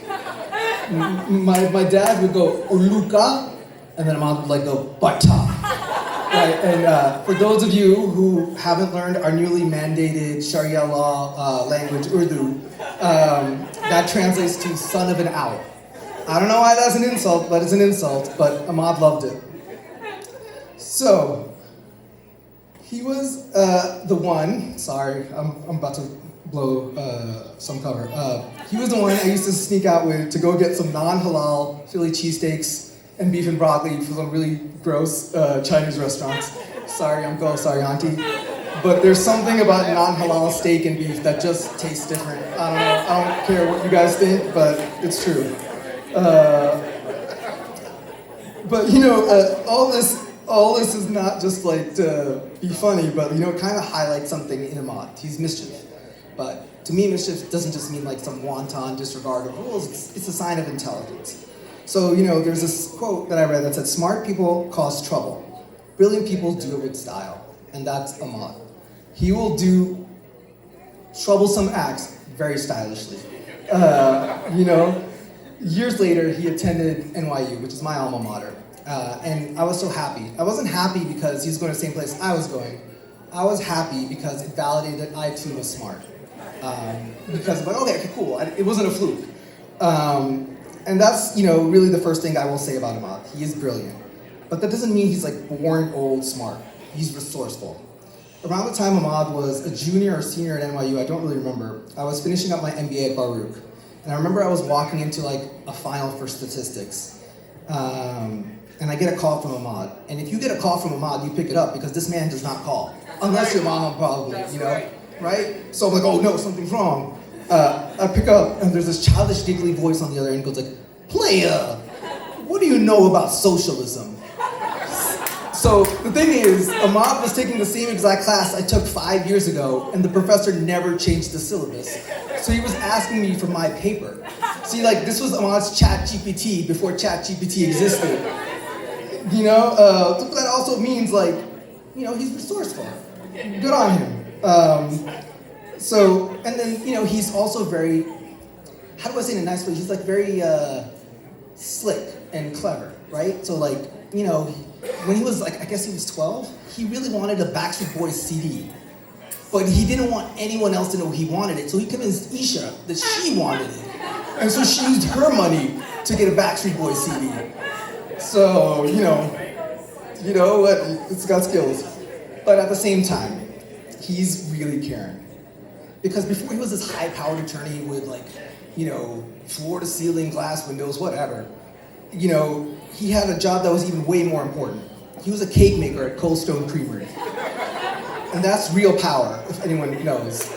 Speaker 11: My dad would go, Uluka, and then Ahmad would like go, Bata. Right, and for those of you who haven't learned our newly mandated Sharia law language, Urdu, that translates to son of an owl. I don't know why that's an insult, but it's an insult, but Ahmad loved it. So, he was the one, sorry, I'm about to blow some cover. He was the one I used to sneak out with to go get some non-halal Philly cheesesteaks and beef and broccoli from some really gross Chinese restaurants. Sorry, uncle, sorry, auntie. But there's something about non-halal steak and beef that just tastes different. I don't know, I don't care what you guys think, but it's true. But you know, all this is not just like to be funny, but you know, it kind of highlights something in Ahmad. He's mischief. But to me, mischief doesn't just mean like some wanton disregard of rules, it's a sign of intelligence. So, you know, there's this quote that I read that said, smart people cause trouble. Brilliant people do it with style. And that's Ahmad. He will do troublesome acts very stylishly. You know, years later, he attended NYU, which is my alma mater. And I was so happy. I wasn't happy because he was going to the same place I was going. I was happy because it validated that I too was smart. Because like, okay, cool, it wasn't a fluke. And that's, you know, really the first thing I will say about Ahmad. He is brilliant. But that doesn't mean he's like born old smart. He's resourceful. Around the time Ahmad was a junior or senior at NYU, I don't really remember, I was finishing up my MBA at Baruch. And I remember I was walking into like a final for statistics. And I get a call from Ahmad. And if you get a call from Ahmad, you pick it up because this man does not call. Unless you're Maham, probably, you know? Right? So I'm like, oh no, something's wrong. I pick up, and there's this childish, giggly voice on the other end goes like, "Playa, what do you know about socialism?" So the thing is, Ahmad was taking the same exact class I took 5 years ago, and the professor never changed the syllabus. So he was asking me for my paper. See, like, this was Ahmad's ChatGPT before ChatGPT existed. You know, but that also means, like, you know, he's resourceful. Good on him. So, and then, you know, he's also very, how do I say in a nice way? He's like very slick and clever, right? So like, you know, when he was like, I guess he was 12, he really wanted a Backstreet Boys CD. But he didn't want anyone else to know he wanted it. So he convinced Isha that she wanted it. And so she used her money to get a Backstreet Boys CD. So, you know what, it's got skills. But at the same time, he's really caring. Because before he was this high-powered attorney with like, you know, floor-to-ceiling glass windows, whatever, you know, he had a job that was even way more important. He was a cake maker at Cold Stone Creamery. And that's real power, if anyone knows.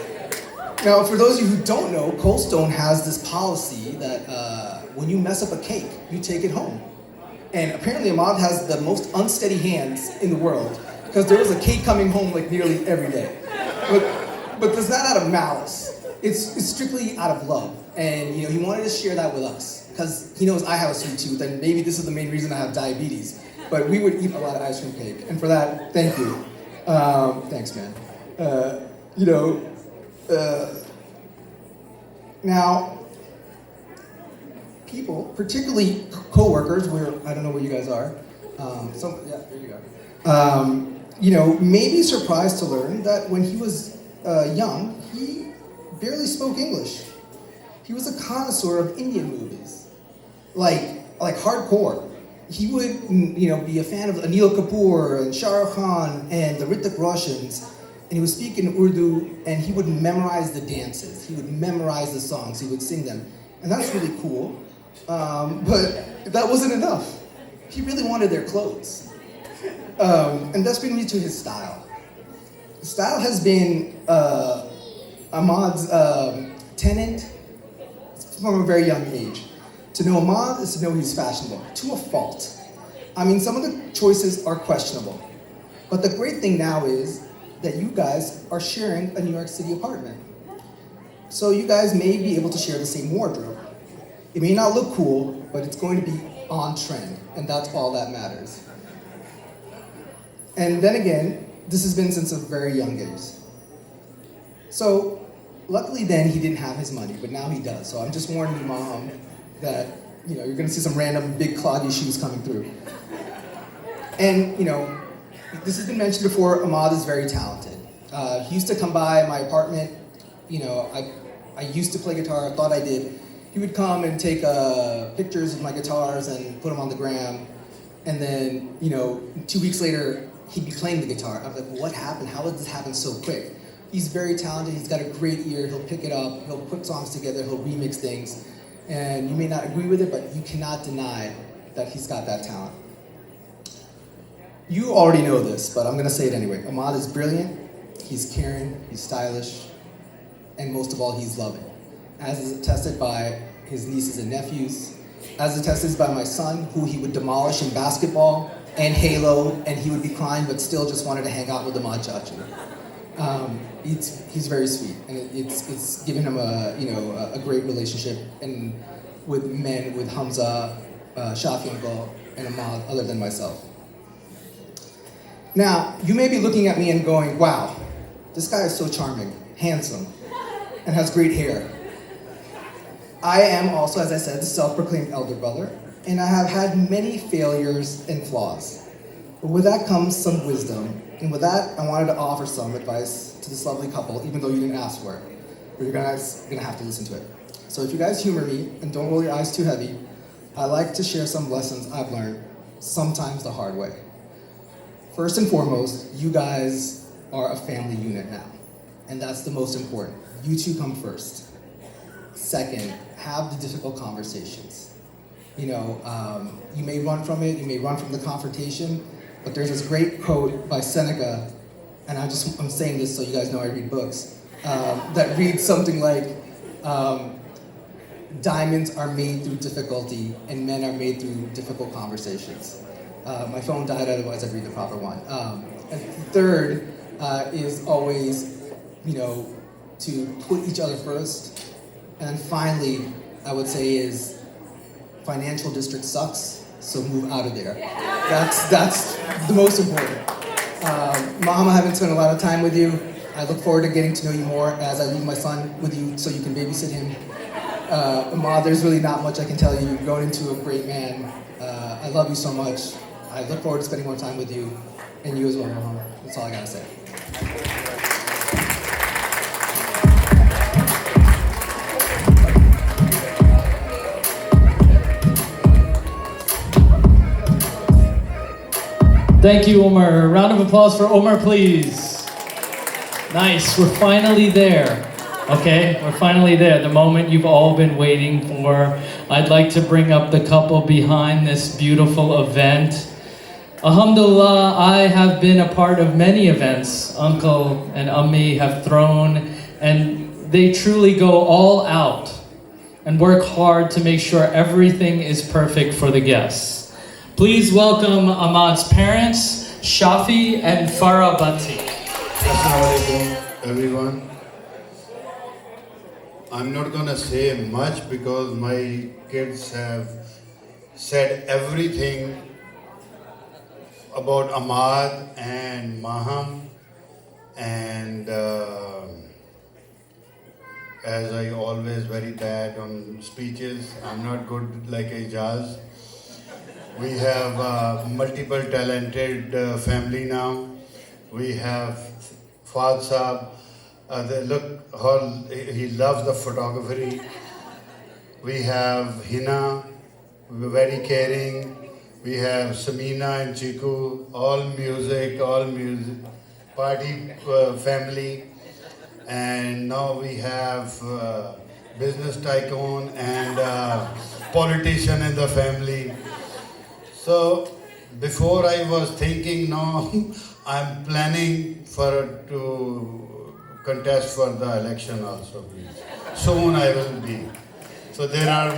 Speaker 11: Now, for those of you who don't know, Cold Stone has this policy that when you mess up a cake, you take it home. And apparently Ahmad has the most unsteady hands in the world, because there was a cake coming home like nearly every day. But that's not out of malice. It's strictly out of love. And, you know, he wanted to share that with us, because he knows I have a sweet tooth, and maybe this is the main reason I have diabetes. But we would eat a lot of ice cream cake. And for that, thank you. Thanks, man. You know, now, people, particularly co-workers, where I don't know where you guys are. Yeah, there you go. You know, may be surprised to learn that when he was young, he barely spoke English. He was a connoisseur of Indian movies, like hardcore. He would, you know, be a fan of Anil Kapoor and Shah Rukh Khan and the Hrithik Roshans, and he would speak in Urdu, and he would memorize the dances. He would memorize the songs. He would sing them, and that's really cool. But that wasn't enough. He really wanted their clothes. And that's brings me to his style. Style has been Ahmad's tenant from a very young age. To know Ahmad is to know he's fashionable, to a fault. I mean, some of the choices are questionable. But the great thing now is that you guys are sharing a New York City apartment. So you guys may be able to share the same wardrobe. It may not look cool, but it's going to be on trend, and that's all that matters. And then again, this has been since a very young age. So, luckily then he didn't have his money, but now he does. So I'm just warning you, Maham, that you're gonna see some random big cloggy shoes coming through. And this has been mentioned before, Ahmad is very talented. He used to come by my apartment, I used to play guitar, I thought I did. He would come and take pictures of my guitars and put them on the gram. And then, 2 weeks later, he'd be playing the guitar. I'm like, well, what happened? How did this happen so quick? He's very talented, he's got a great ear, he'll pick it up, he'll put songs together, he'll remix things. And you may not agree with it, but you cannot deny that he's got that talent. You already know this, but I'm gonna say it anyway. Ahmad is brilliant, he's caring, he's stylish, and most of all, he's loving. As is attested by his nieces and nephews, as attested by my son, who he would demolish in basketball and Halo, and he would be crying, but still just wanted to hang out with Ahmad Chachi. He's very sweet, and it's given him a great relationship and with men, with Hamza, Shafi Uncle, and Ahmad, other than myself. Now, you may be looking at me and going, wow, this guy is so charming, handsome, and has great hair. I am also, as I said, the self-proclaimed elder brother, and I have had many failures and flaws. But with that comes some wisdom, and with that, I wanted to offer some advice to this lovely couple, even though you didn't ask for it. But you guys are gonna have to listen to it. So if you guys humor me, and don't roll your eyes too heavy, I like to share some lessons I've learned, sometimes the hard way. First and foremost, you guys are a family unit now, and that's the most important. You two come first. Second, have the difficult conversations. You may run from it, you may run from the confrontation, but there's this great quote by Seneca, and I'm saying this so you guys know I read books, that reads something like, diamonds are made through difficulty, and men are made through difficult conversations. My phone died, otherwise I'd read the proper one. And third is always, to put each other first. And then finally, I would say is, financial district sucks, so move out of there. That's the most important. Maham, I haven't spent a lot of time with you. I look forward to getting to know you more as I leave my son with you so you can babysit him. Ahmad, there's really not much I can tell you. You've grown into a great man. I love you so much. I look forward to spending more time with you, and you as well, Maham. That's all I gotta say.
Speaker 6: Thank you, Omar. A round of applause for Omar, please. Nice, we're finally there. Okay, we're finally there. The moment you've all been waiting for. I'd like to bring up the couple behind this beautiful event. Alhamdulillah, I have been a part of many events Uncle and Ummi have thrown, and they truly go all out and work hard to make sure everything is perfect for the guests. Please welcome Ahmad's parents, Shafi and Farah Bhatti.
Speaker 12: Assalamualaikum, everyone. I'm not gonna say much because my kids have said everything about Ahmad and Maham, and as I always very bad on speeches, I'm not good like Ijaz. We have multiple talented family now. We have Fad Saab. Look how he loves the photography. We have Hina, very caring. We have Samina and Chiku, all music, party family. And now we have business tycoon and politician in the family. So before I was thinking, no, I'm planning to contest for the election also, please. Soon I will be. So there are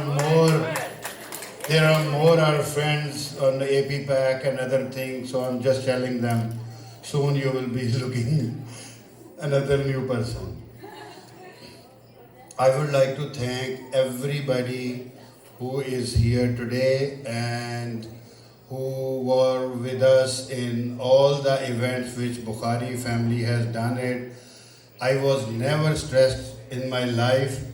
Speaker 12: more our friends on the AP pack and other things. So I'm just telling them, soon you will be looking another new person. I would like to thank everybody who is here today and who were with us in all the events which Bukhari family has done it. I was never stressed in my life,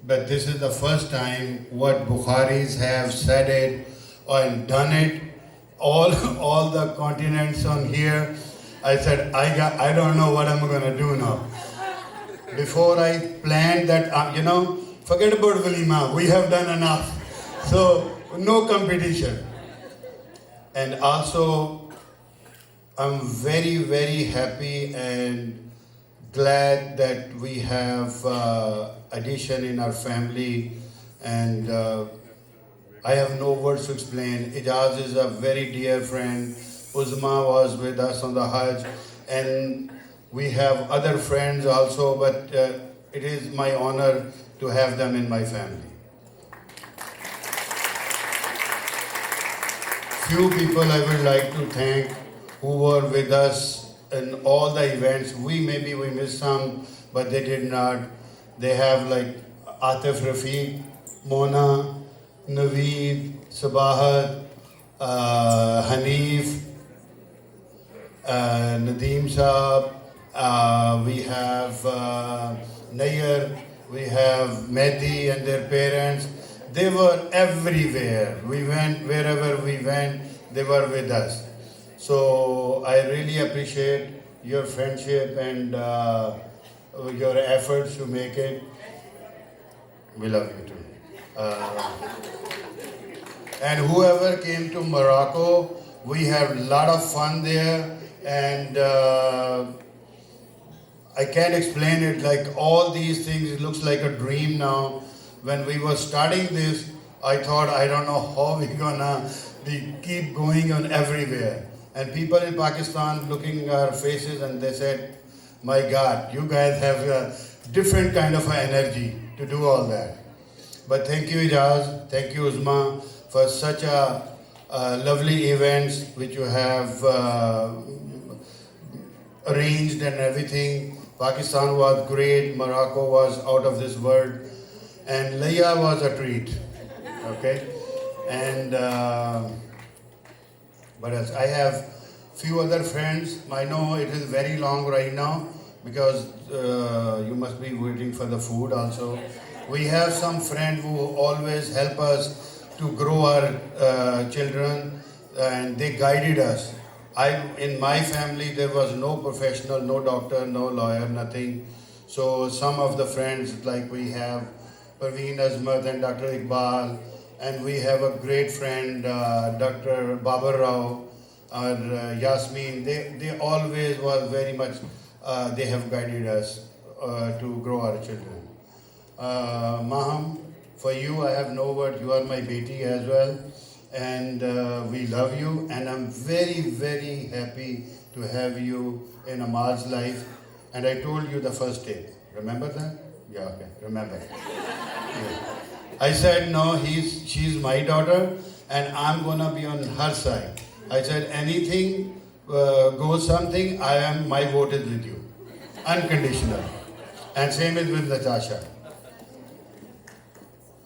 Speaker 12: but this is the first time what Bukharis have said it and done it. All the continents on here. I said, I don't know what I'm gonna do now. Before I planned that, forget about Walima, we have done enough. So, no competition. And also, I'm very, very happy and glad that we have addition in our family. And I have no words to explain. Ijaz is a very dear friend. Uzma was with us on the Hajj. And we have other friends also, but it is my honor to have them in my family. Few people I would like to thank who were with us in all the events. We missed some, but they did not. They have like Atif Rafiq, Mona, Naveed, Sabahat, Hanif, Nadeem Saab, we have Nair, we have Mehdi and their parents. They were everywhere. We went, wherever we went, they were with us. So I really appreciate your friendship and your efforts to make it. We love you too. And whoever came to Morocco, we had a lot of fun there, and I can't explain it, like all these things, it looks like a dream now. When we were starting this, I thought, I don't know how we're gonna keep going on everywhere. And people in Pakistan looking at our faces and they said, my God, you guys have a different kind of energy to do all that. But thank you, Ijaz, thank you, Uzma, for such a lovely events which you have arranged and everything. Pakistan was great, Morocco was out of this world, and Leia was a treat, okay? And but as I have few other friends, I know it is very long right now because you must be waiting for the food also. We have some friends who always help us to grow our children, and they guided us. In my family, there was no professional, no doctor, no lawyer, nothing. So some of the friends, like we have Parveen Azmat and Dr. Iqbal, and we have a great friend, Dr. Babar Rao, or Yasmin. They always was very much, they have guided us to grow our children. Maham, for you, I have no word. You are my beti as well. And we love you, and I'm very, very happy to have you in Amal's life. And I told you the first day, remember that? Yeah, okay, remember. Yeah. I said, no, she's my daughter, and I'm gonna be on her side. I said, anything goes something, my vote is with you, unconditional. And same is with Natasha.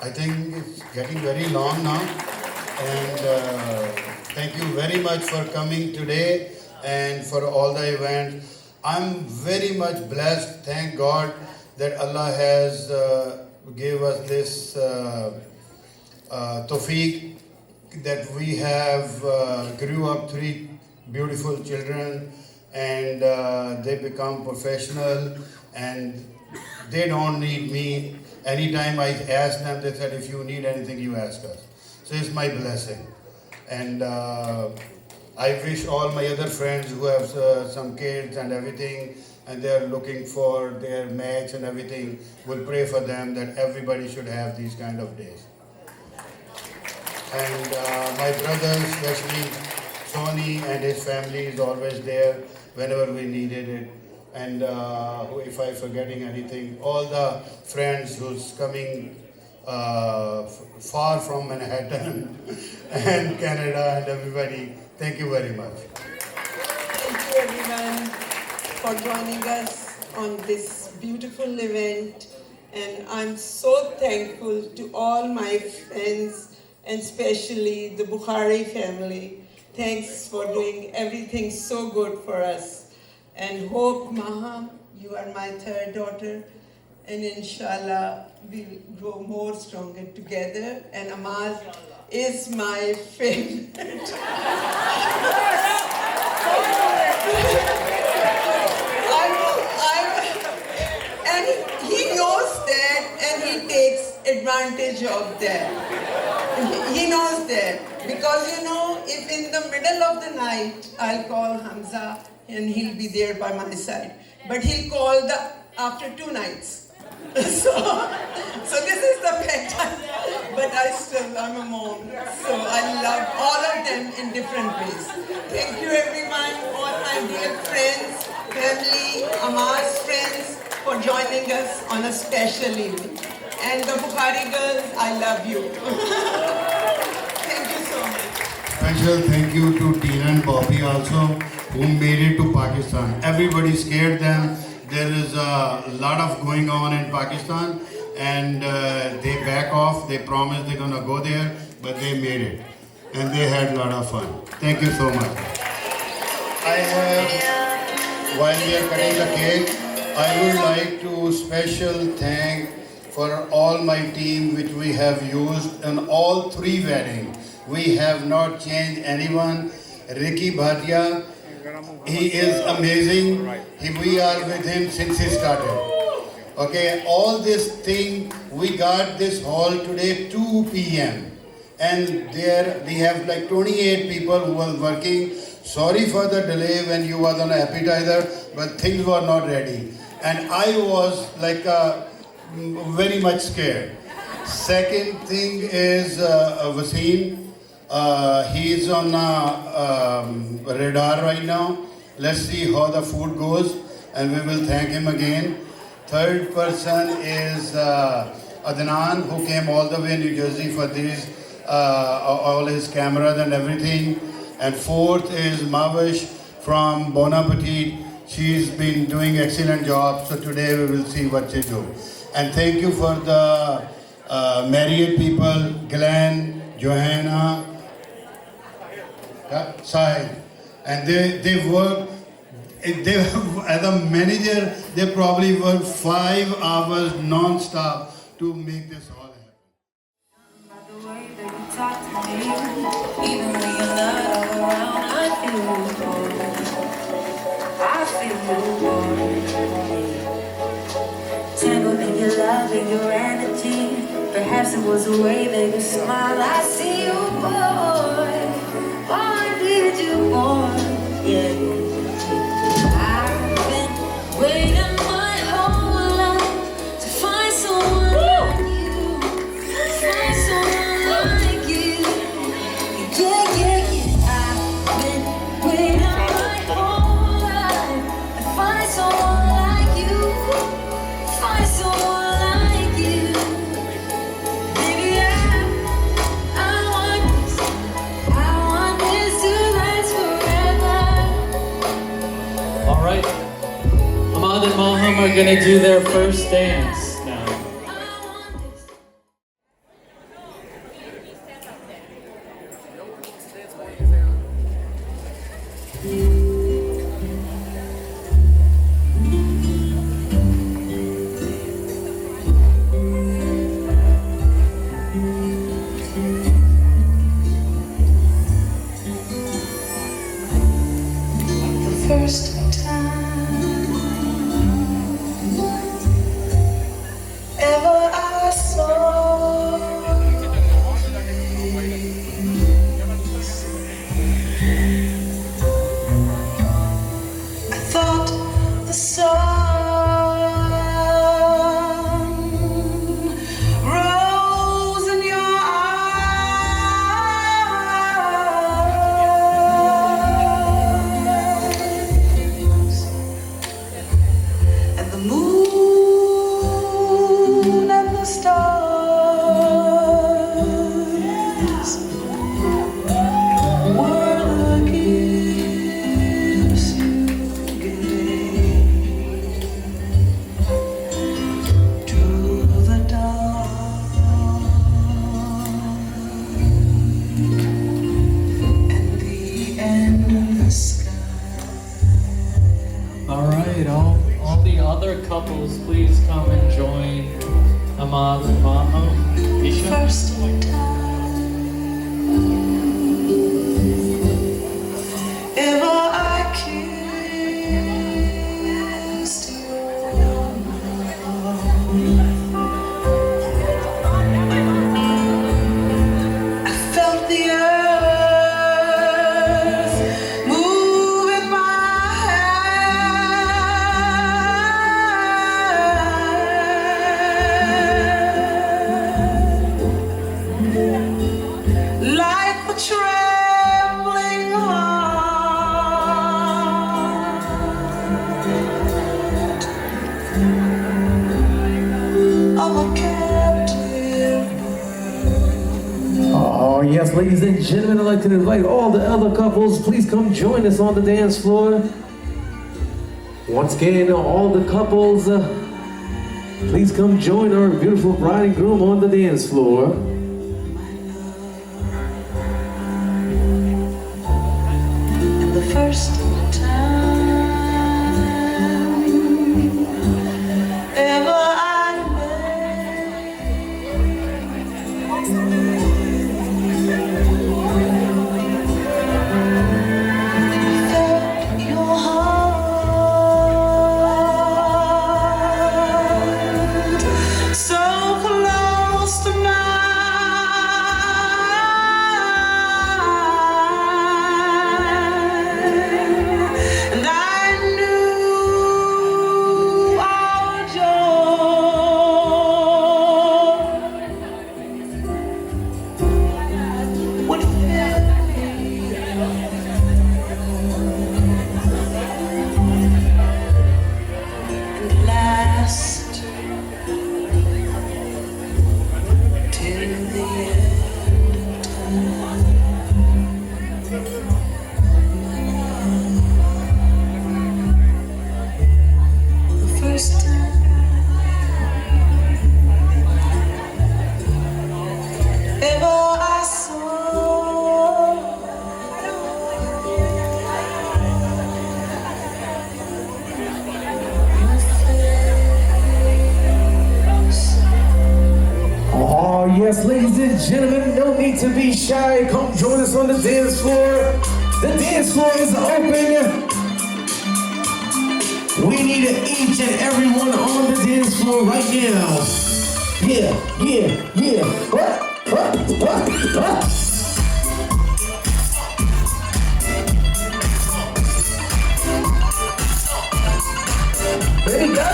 Speaker 12: I think it's getting very long now. And thank you very much for coming today and for all the events. I'm very much blessed, thank God, that Allah has gave us this tawfiq, that we have grew up 3 beautiful children, and they become professional, and they don't need me. Anytime I ask them, they said, if you need anything, you ask us. So it's my blessing. And I wish all my other friends who have some kids and everything, and they're looking for their match and everything, will pray for them that everybody should have these kind of days. And my brother, especially Sony and his family, is always there whenever we needed it. And if I'm forgetting anything, all the friends who's coming far from Manhattan and Canada and everybody, thank you very much.
Speaker 13: Thank you everyone for joining us on this beautiful event. And I'm so thankful to all my friends and especially the Bukhari family. Thanks for doing everything so good for us. And hope, Maham, you are my third daughter. And inshallah, we'll grow more stronger together. And Ahmad is my favorite. And he knows that and he takes advantage of that. He knows that. Because you know, if in the middle of the night, I'll call Hamza and he'll be there by my side. But he'll call after 2 nights. So this is the bedtime. But I'm a mom. So I love all of them in different ways. Thank you everyone, all my dear friends, family, Amar's friends, for joining us on a special evening. And the Bukhari girls, I love you. Thank you so much.
Speaker 12: Special thank you to Tina and Bobby also, who made it to Pakistan. Everybody scared them. There is a lot of going on in Pakistan, and they back off. They promised they're gonna go there, but they made it, and they had a lot of fun. Thank you so much. While we are cutting the cake, I would like to special thank for all my team which we have used in all 3 weddings. We have not changed anyone. Ricky Bhatia, he is amazing. We are with him since he started. Okay, all this thing, we got this hall today 2 p.m. And there we have like 28 people who were working. Sorry for the delay when you was on appetizer, but things were not ready. And I was like very much scared. Second thing is Wasim. He's on radar right now. Let's see how the food goes, and we will thank him again. Third person is Adnan, who came all the way in New Jersey for these, all his cameras and everything. And fourth is Mavish from Bon Appetit. She's been doing excellent job, so today we will see what she do. And thank you for the married people, Glenn, Johanna, Sahil. And they work, as a manager, they probably work 5 hours non-stop to make this all happen.
Speaker 2: By the way that you talk to me, even when you're not around, I feel you, boy. I feel you, boy. Tangled in your love and your energy. Perhaps it was the way that you smile. I see you, boy. Oh, I need you more. Yeah. I've been waiting my whole life to find someone like you. Find someone like you. Yeah, yeah, yeah. I've been waiting my whole life to find someone like you. Find someone like you. Baby, I want this to last forever.
Speaker 6: All right. Ahmad and Maham are gonna do their first dance now.
Speaker 2: First time ever I saw I thought the sun rose in your eyes.
Speaker 6: right, all the other couples, please come and join Ahmad and Maham. Isha?
Speaker 2: First
Speaker 5: Ever I kissed your mouth, I felt the earth move in my hand, like the trembling heart of a captive bird.
Speaker 1: Oh, yes, ladies and gentlemen, I'd like to invite all the other couples, please come join us on the dance floor. Once again, all the couples, please come join our beautiful bride and groom on the dance floor.
Speaker 5: And the first time ever I felt your heart so close to mine, and I knew our joy would fill and last till the end of time. The first time ever I saw your face.
Speaker 1: Oh, yes, ladies and gentlemen, no need to be shy. Come join us on the dance floor. The dance floor is open. We need each and everyone on the dance floor right now. Yeah. Ready, go!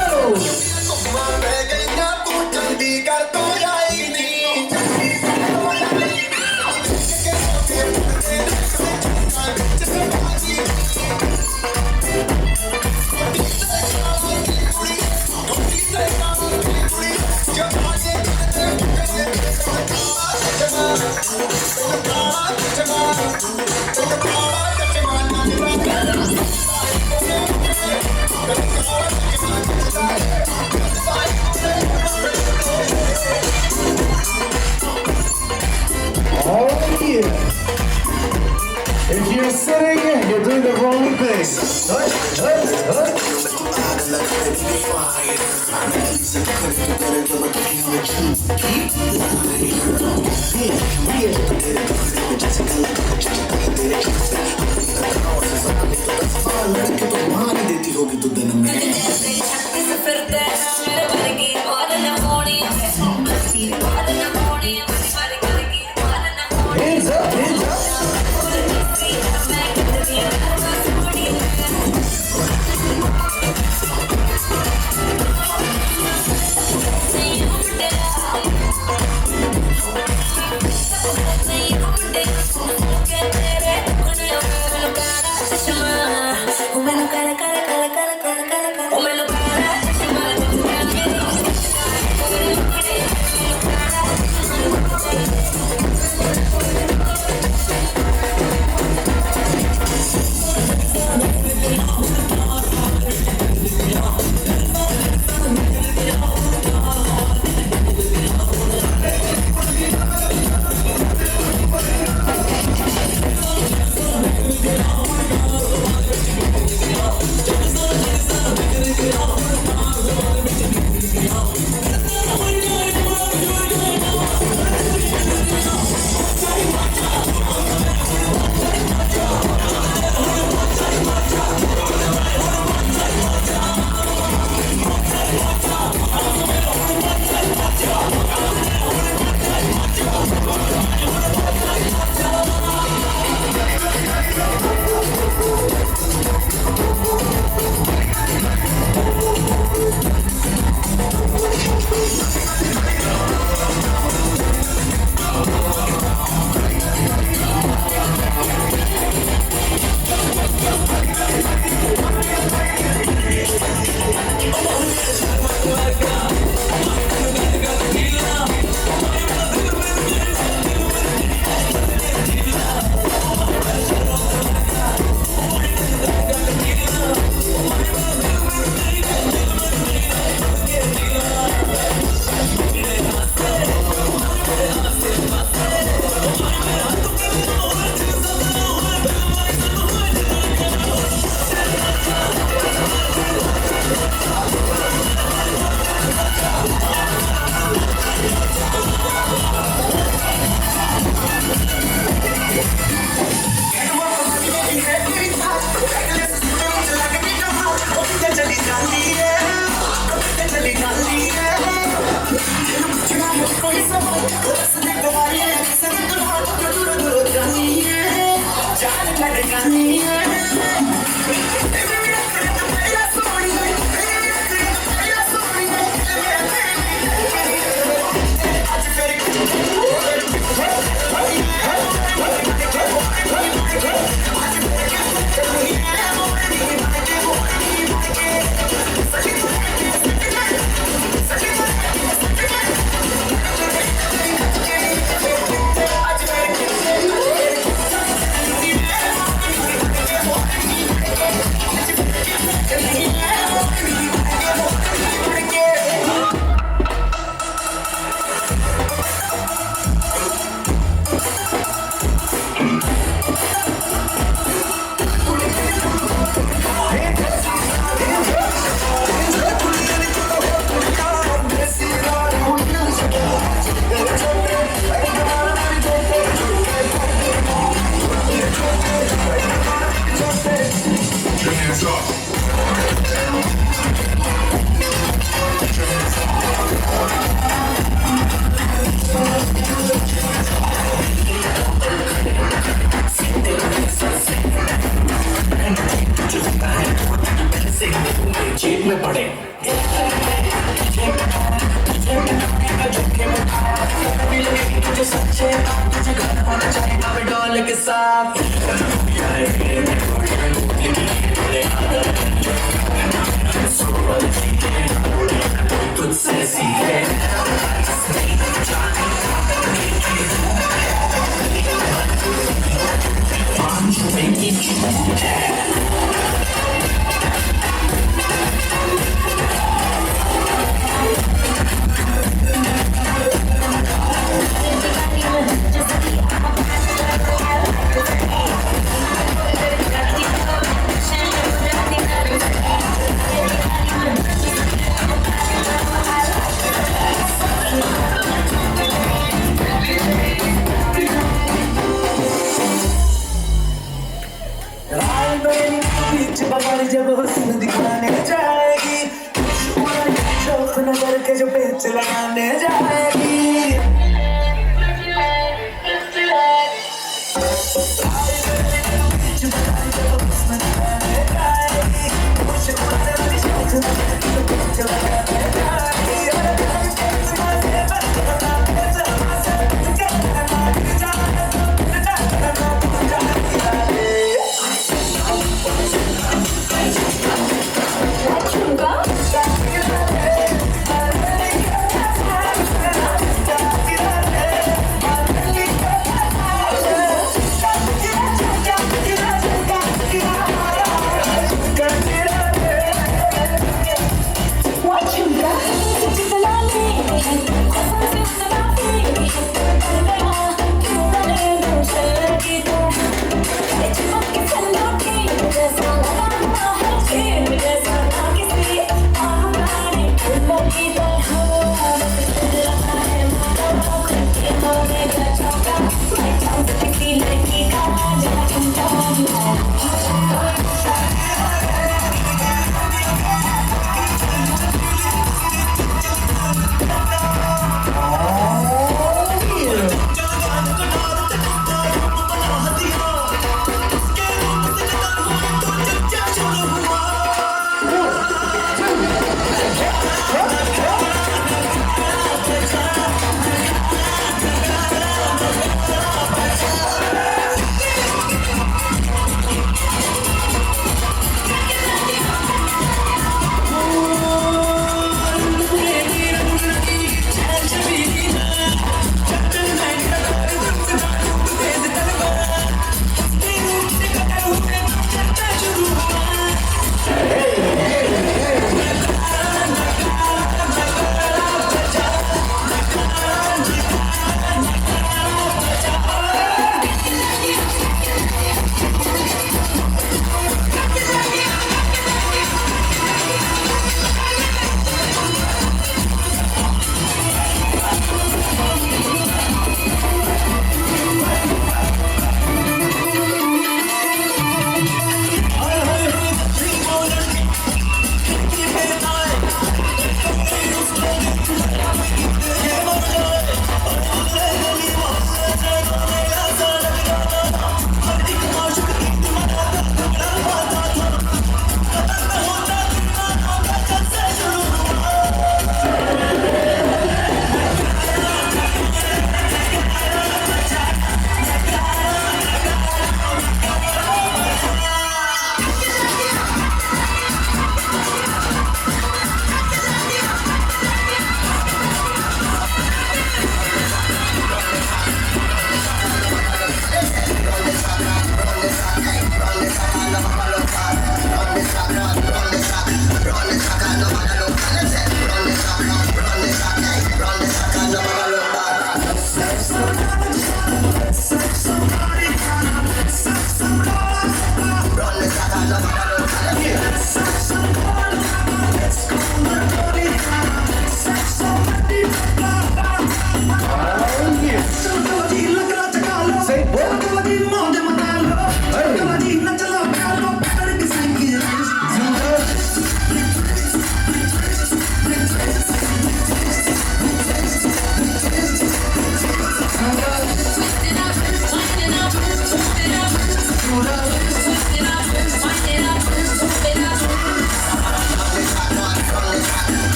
Speaker 1: Oh yeah! If you're sitting, you're doing the wrong thing. Hands up, hands up.
Speaker 5: जेब में पड़े तुझे सच्चे तुझे घर होना चाहिए doll के साथ तुझसे सीखे जब हुस्न दिखाने जाएगी शौक न करके जो पेच लगाने जाएगी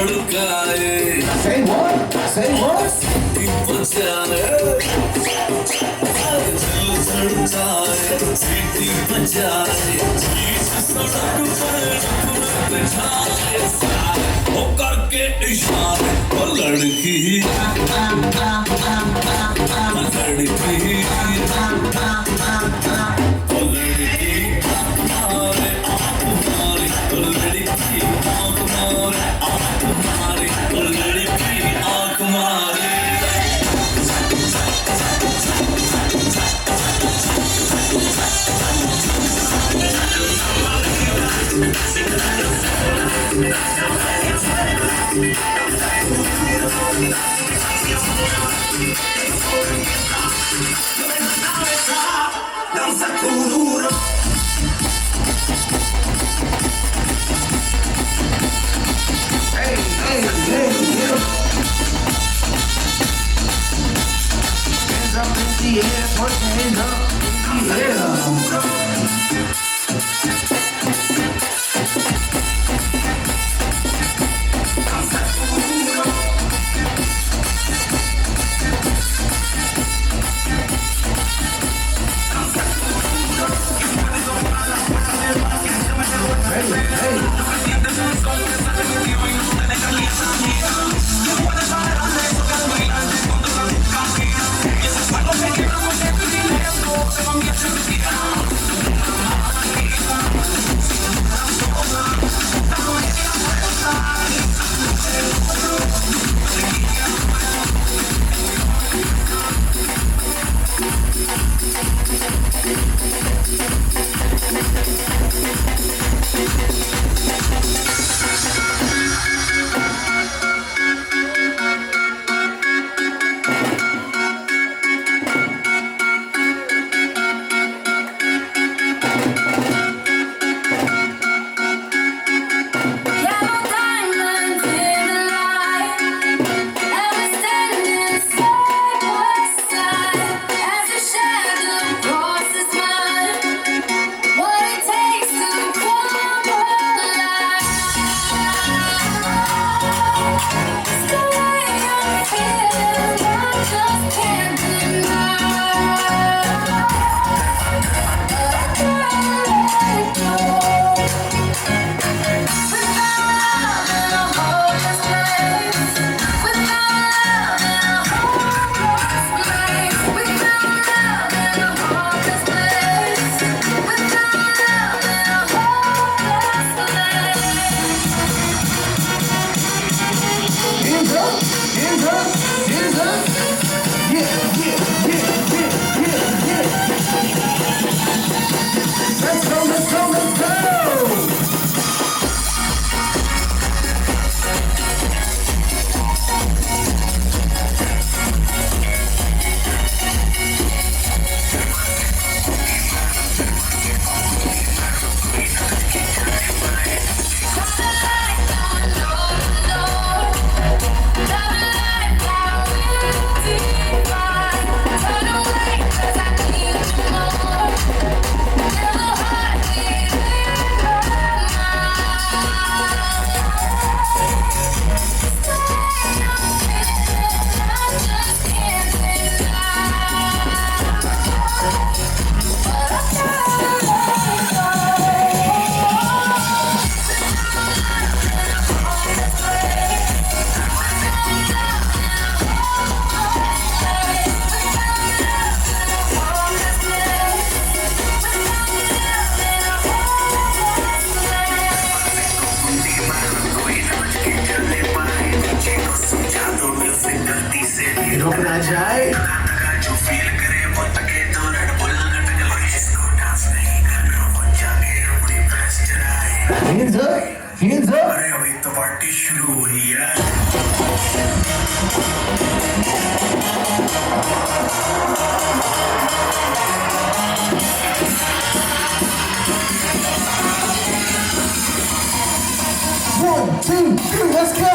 Speaker 3: Say what? Say what? Hands up, hands up. अरे अभी तो पार्टी शुरू हुई है। One, two, three, let's go.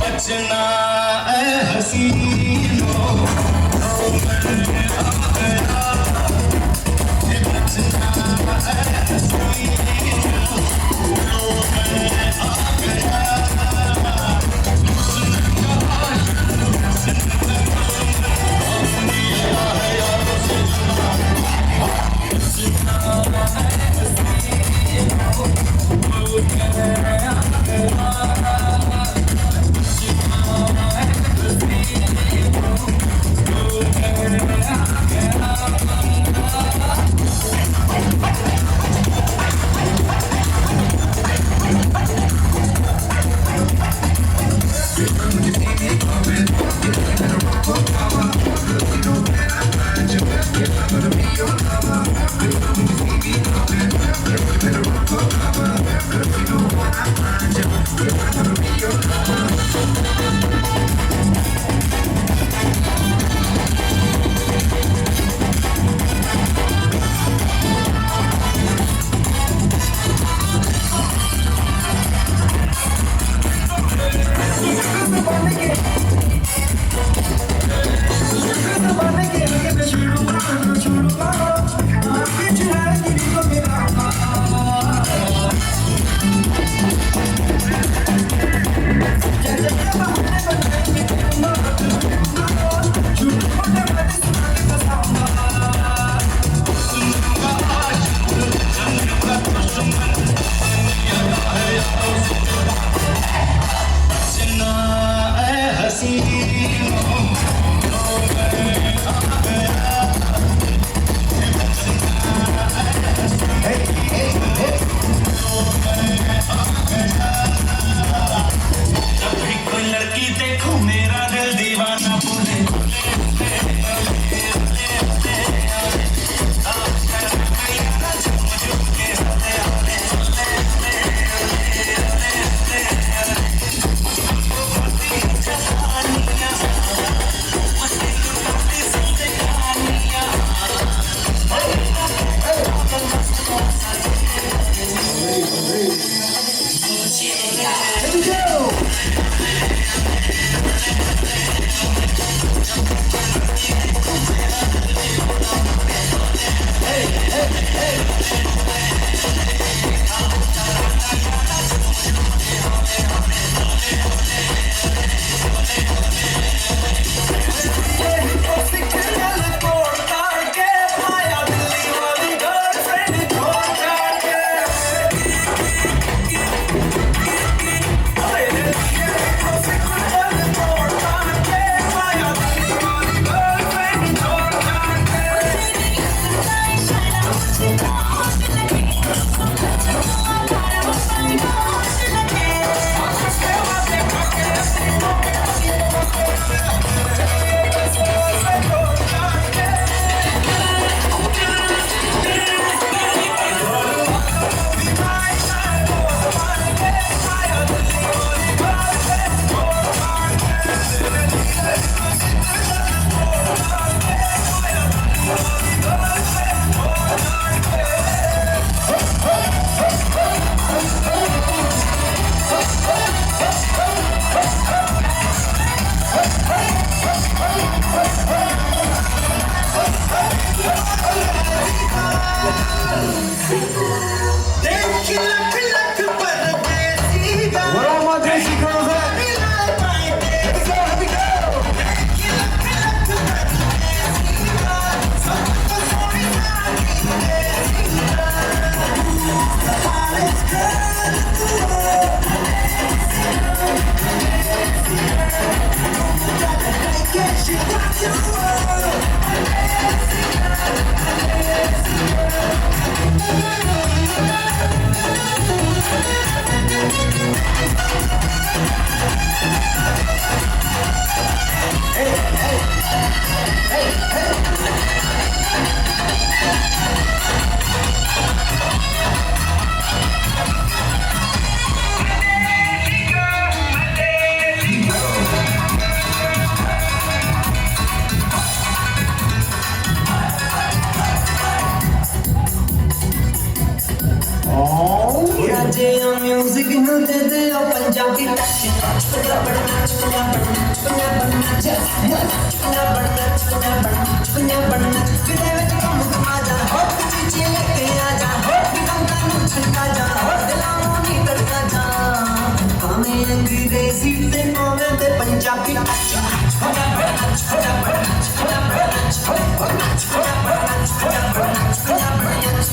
Speaker 5: बचना ऐ हसीनो दे म्यूजिक नू दे दे ओ पंजाबी टच पंजाबी नाच पंजाबी नाच पंजाबी नाच पंजाबी नाच तेरे विच कम कमा जा हो चीची लेके आ जा हो गंगा नू छड़का जा हो दिलां नू नी तड़का जा भावें अंग्रेजी ते भावें ते पंजाबी टच पंजाबी नाच पंजाबी नाच पंजाबी नाच पंजाबी नाच पंजाबी नाच पंजाबी नाच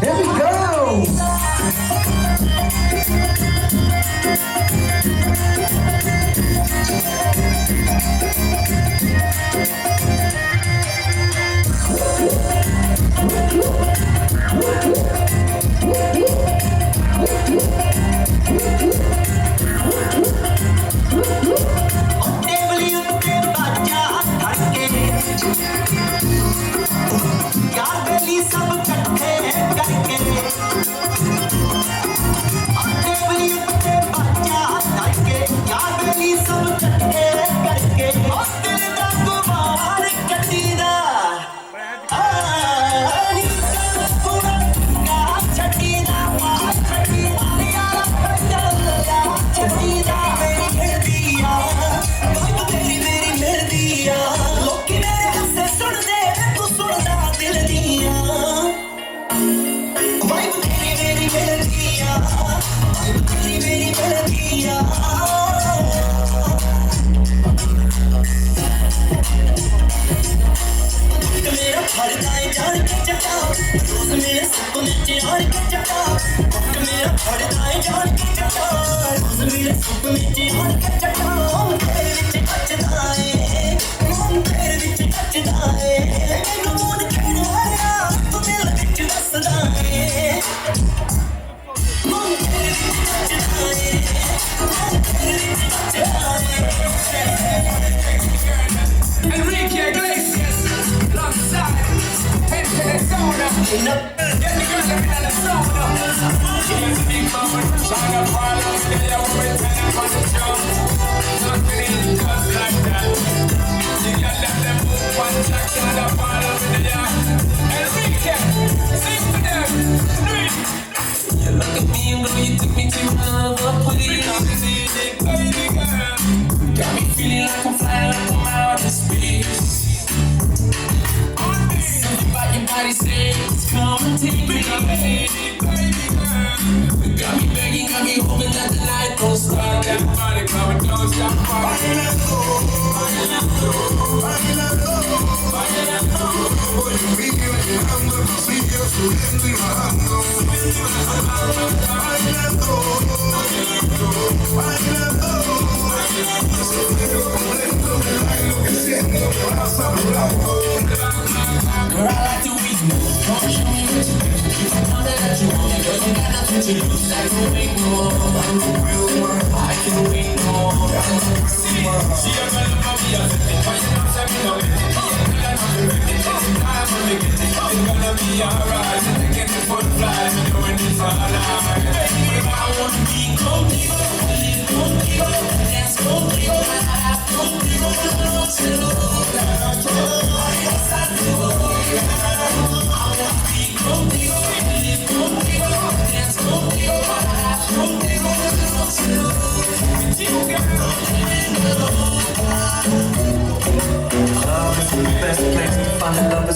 Speaker 3: Here we go!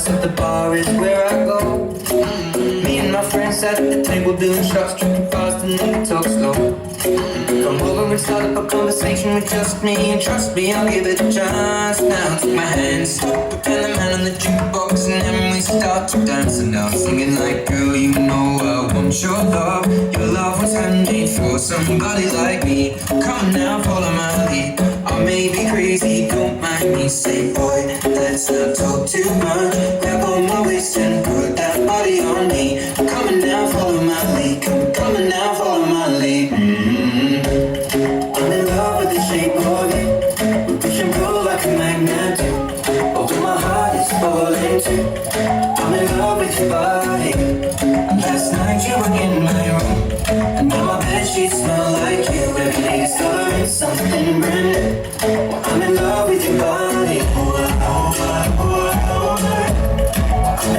Speaker 5: At the bar is where I go. Me and my friends at the table doing shots, tripping fast and then we talk slow. Come over and start up a conversation with just me, and trust me, I'll give it a chance. Now take my hand, stop and the man on the jukebox, and then we start to dance. And I'm singing like, girl, you know I want your love. Your love was handmade for somebody like me. Come now, follow my lead. I may be crazy, don't mind me. Say, boy, let's not talk too much. Grab on my waist and put that body on me. I'm coming now, follow my lead. Coming now, follow my lead. I'm in love with the shape of it. We push and pull like a magnet do. Although my heart is falling too. I'm in love with your body. Last night you were in my room, and now my bedsheets smell like you. Every day discovering something brand new. I'm in love with your body. I'm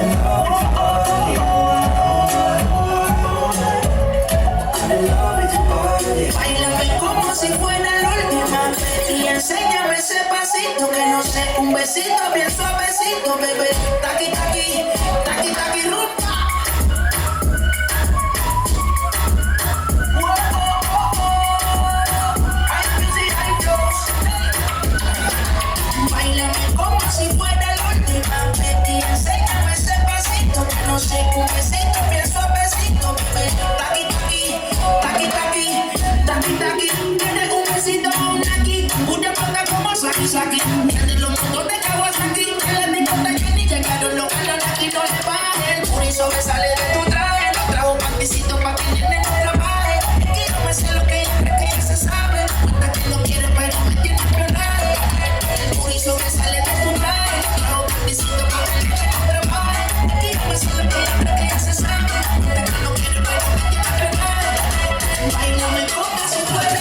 Speaker 5: sobresale de tu traje. Trajo un panticito pa' que el nene no trabaje. Es que yo me sé lo que ella cree que ya se sabe. Cuenta que no quiere, pero me tiene espionaje. El booty sobresale de tu traje. Trajo un panticito pa' que el nene no trabaje. Es que yo me sé lo que ella cree que ya se sabe. Cuenta que no quiere, pero me tiene espionaje. Bailame como si fuera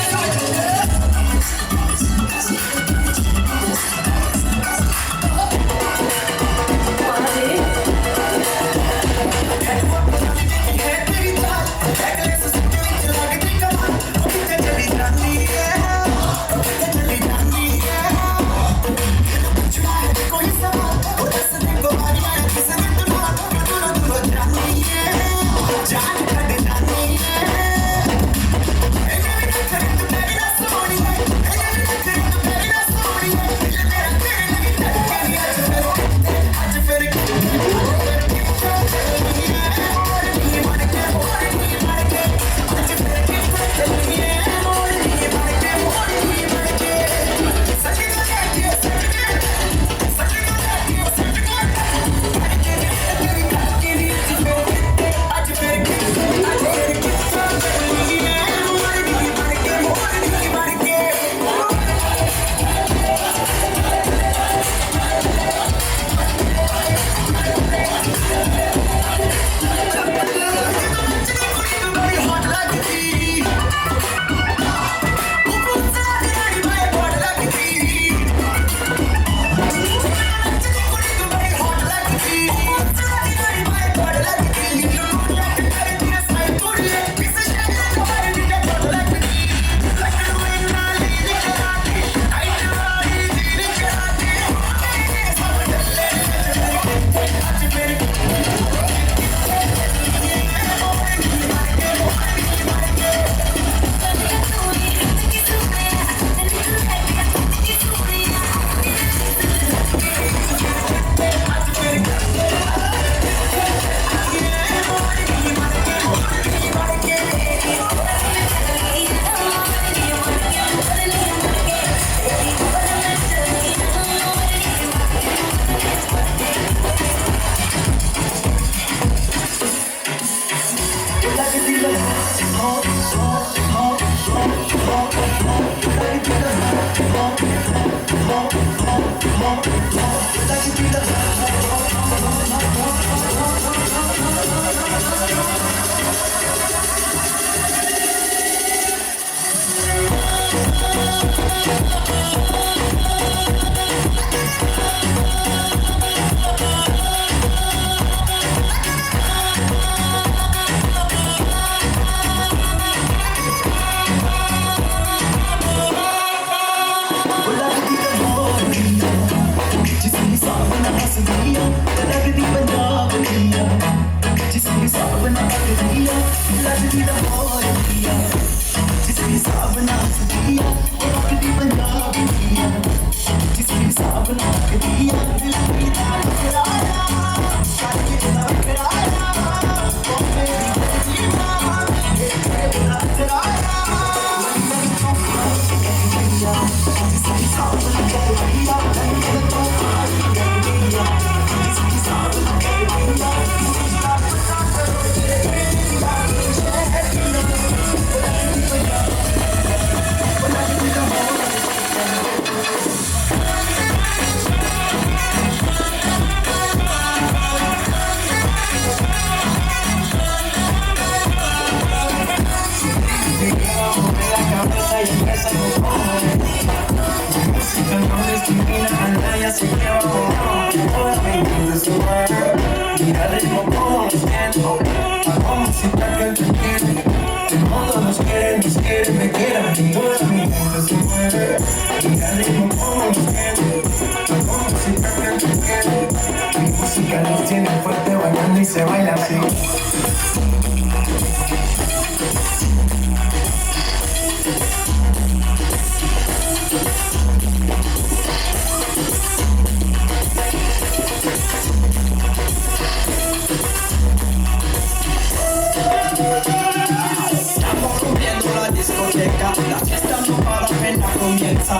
Speaker 5: La fiesta no para apenas comienza.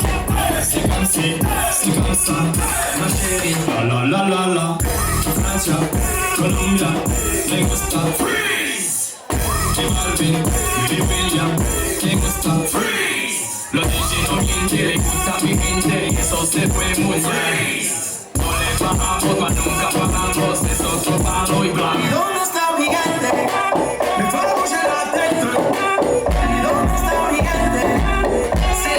Speaker 5: C'est comme si, c'est comme ça, ma chérie. La la la la la. France Russia, Colombia, Lagos stop, freeze. J Balvin, Willy William, Lagos stop, freeze. Los DJ no mienten, le gusta a mi gente y eso se fue muy bien. No le bajamos, mas nunca pagamos, eso es topado y blanco.
Speaker 3: ¿Y dónde está mi gente? Me vamos a la dentro. ¿Y dónde está mi gente? Sí,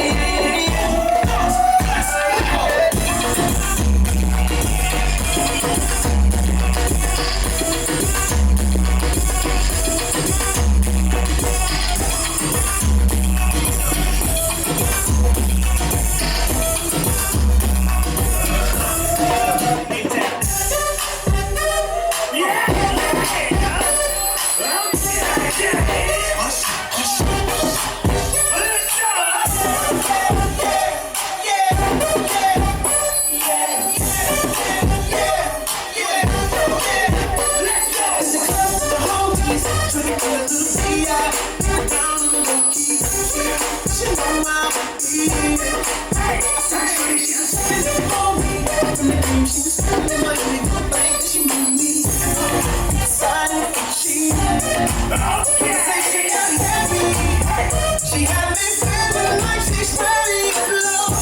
Speaker 3: she had me feeling like she's ready to blow.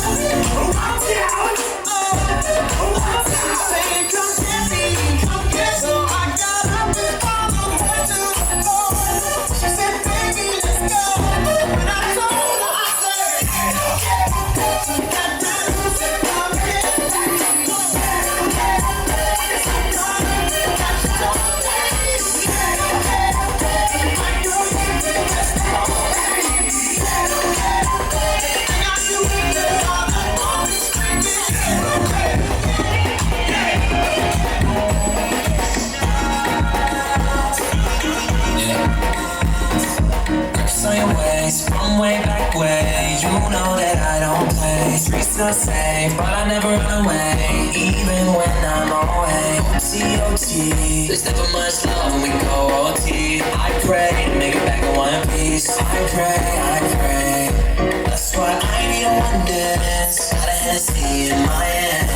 Speaker 3: Saying come get me, come get. So I got up and followed her to the floor. She said, baby, let's go. When I told her, I said, got down and said, come get me. Got you don't taste. My girl, you did just go.
Speaker 5: On your ways, from way back way. You know that I don't play. Streets are safe, but I never run away, even when I'm away. OT, there's never much love when we go OT. I pray to make it back in one piece. I pray. That's why I need a one dance. Got a Hennessy in my hand.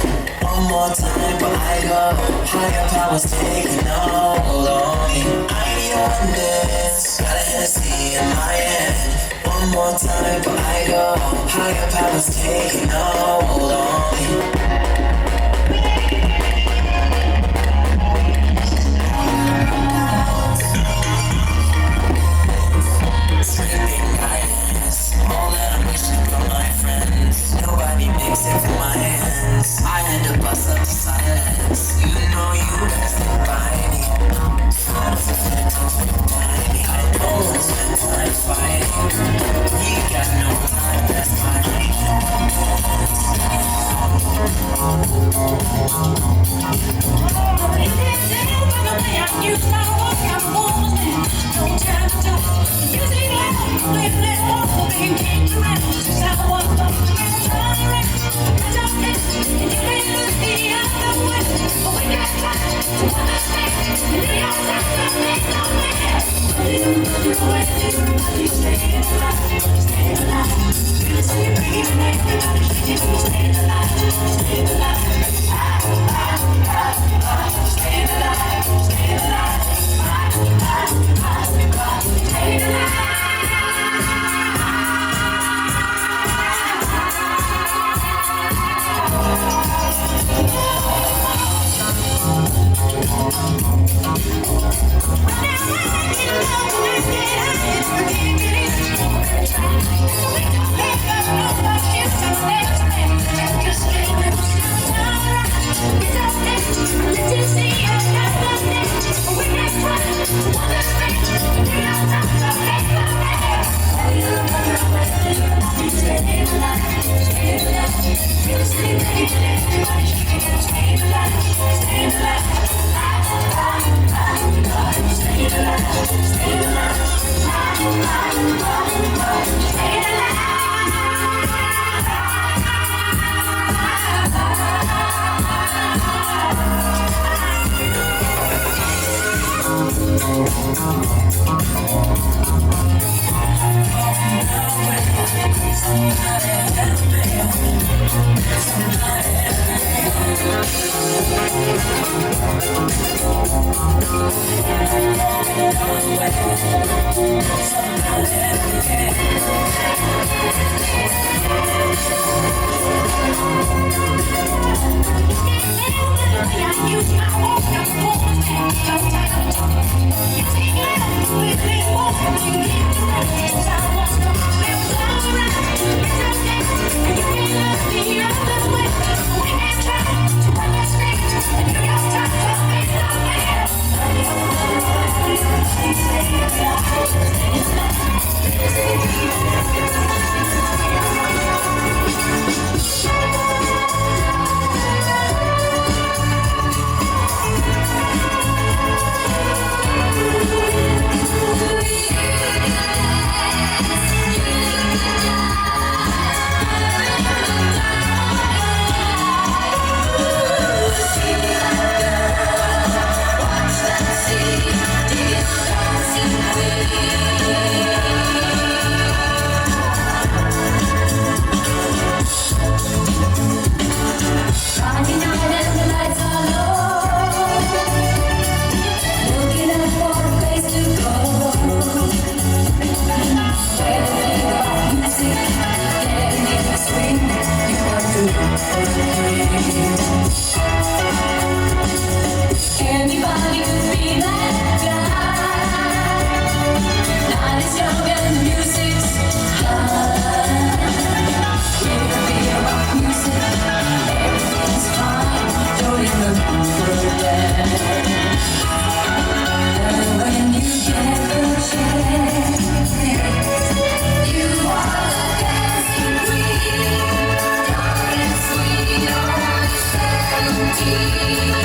Speaker 5: One more time, but I go. Higher powers taking a hold on me. I need a one dance. Got a Hennessy in my hand. One more time, but I go. Higher powers taking a hold on me. Stripping guidance, all that I'm wishing for my friends. Nobody makes it from my hands. I had to bust up the silence. You know you best stick by me. I don't wanna spend time fighting. We got no time, that's my
Speaker 2: Anybody could be that guy. Not as young and the music's high. It could be about music. Everything's fine. Don't even forget. And when you get the chance, you are the dancing queen. Dark and sweet, on 17.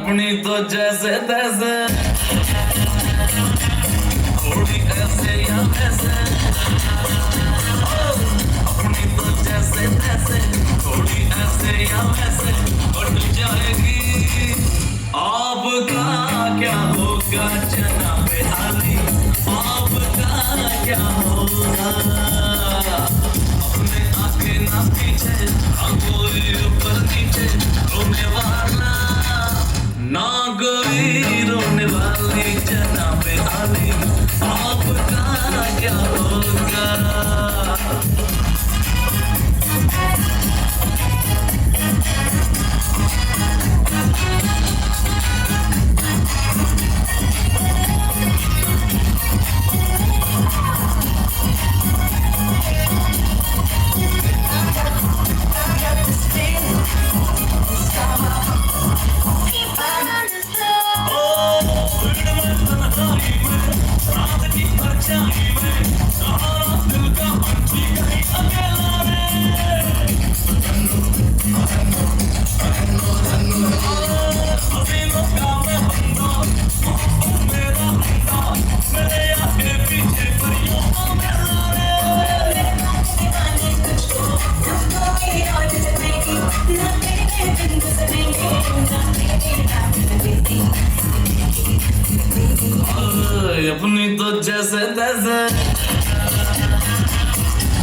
Speaker 1: अपनी तो जैसे तैसे थोड़ी ऐसे या ऐसे अपनी तो जैसे तैसे थोड़ी ऐसे या वैसे बढ़ जाएगी आपका क्या होगा जनाबे आली आपका क्या होगा अपने आगे ना पीछे कोई ऊपर नीचे रोने वाला ना कोई रोने वाली जनाबे आली आपका क्या होगा जैसे तैसे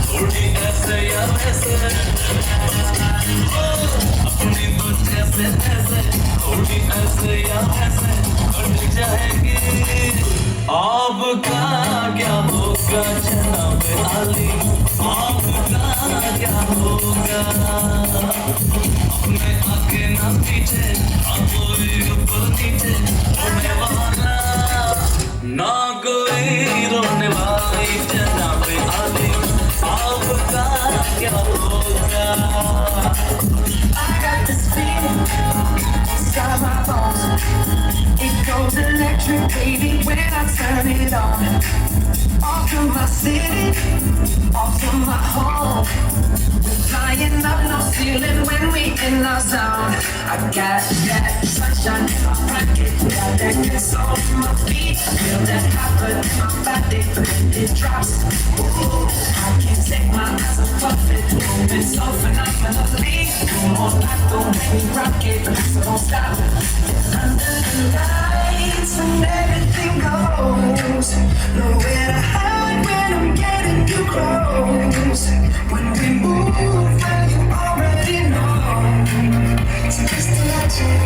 Speaker 1: थोड़ी ऐसे या वैसे अपनी तो जैसे तैसे थोड़ी ऐसे या वैसे कट जाएगी आपका क्या होगा जनाब आली आपका क्या होगा अपने आगे ना पीछे कोई ऊपर नीचे होने वाला ना कोई रोने वाली जनाब आली आपका क्या होगा
Speaker 5: I got this feeling inside my bones. It goes electric, baby, when I turn it on. Off from my city, off from my home. We're flying up, no ceiling when we in our zone. I got that sunshine in my pocket, got that good soul in my feet. I feel that hot blood in my body when it drops. Ooh, I can't take my eyes off of it, moving so phenomenally. Come on, like the way we rock it, so don't stop. Under the lights when everything goes, nowhere to hide when I'm getting too close. When we move, well, you already know. So just imagine.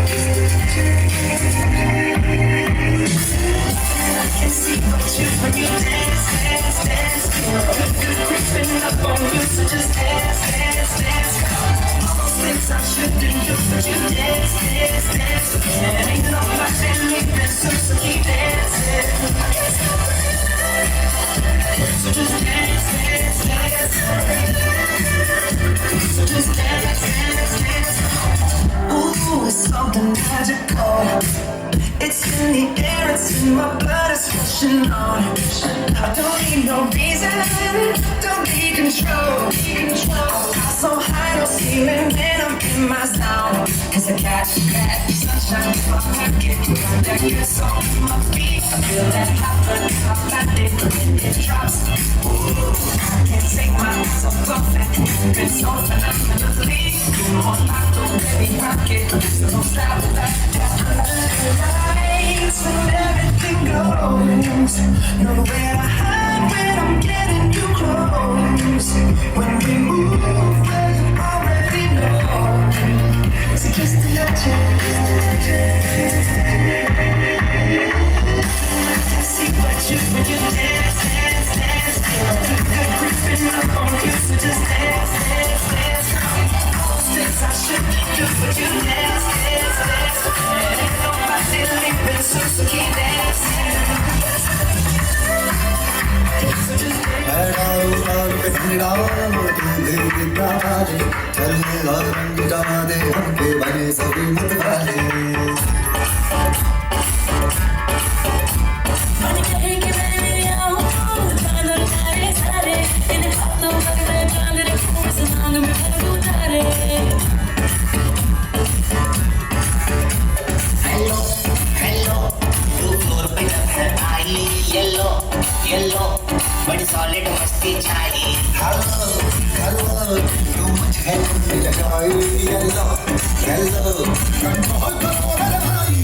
Speaker 5: I can see but you when you dance, dance, dance. Good creeping up on you, so just dance, dance, dance. All those things I shouldn't do, but you dance, dance, dance. And ain't nobody leaving, so keep dancing. I can't stop it. So just dance, dance, dance. So just dance, dance, dance. Ooh, it's something magical. It's in the air, it's in my blood, it's rushing on. I don't need no reason, don't need control. I fly so high, no ceiling when I'm in my zone. Cause I got that sunshine in my pocket, got that good soul in my feet. I feel that hot blood in my body when it drops. Ooh, I can't take my eyes off of it, moving so phenomenally. Come on, like the way we rock it, so don't stop that. Lights when everything goes, nowhere to hide when I'm getting too close. When we move, well, you already know. So just imagine. I can see but you when you dance, dance, dance. Good creeping up on you, so just dance, dance, dance. All those things I shouldn't do, but you dance, dance, dance. And ain't nobody leaving, so keep dancing. So just
Speaker 14: yellow बड़ी solid मस्ती छाई hello hello तू मुझे yellow yellow control करो रे भाई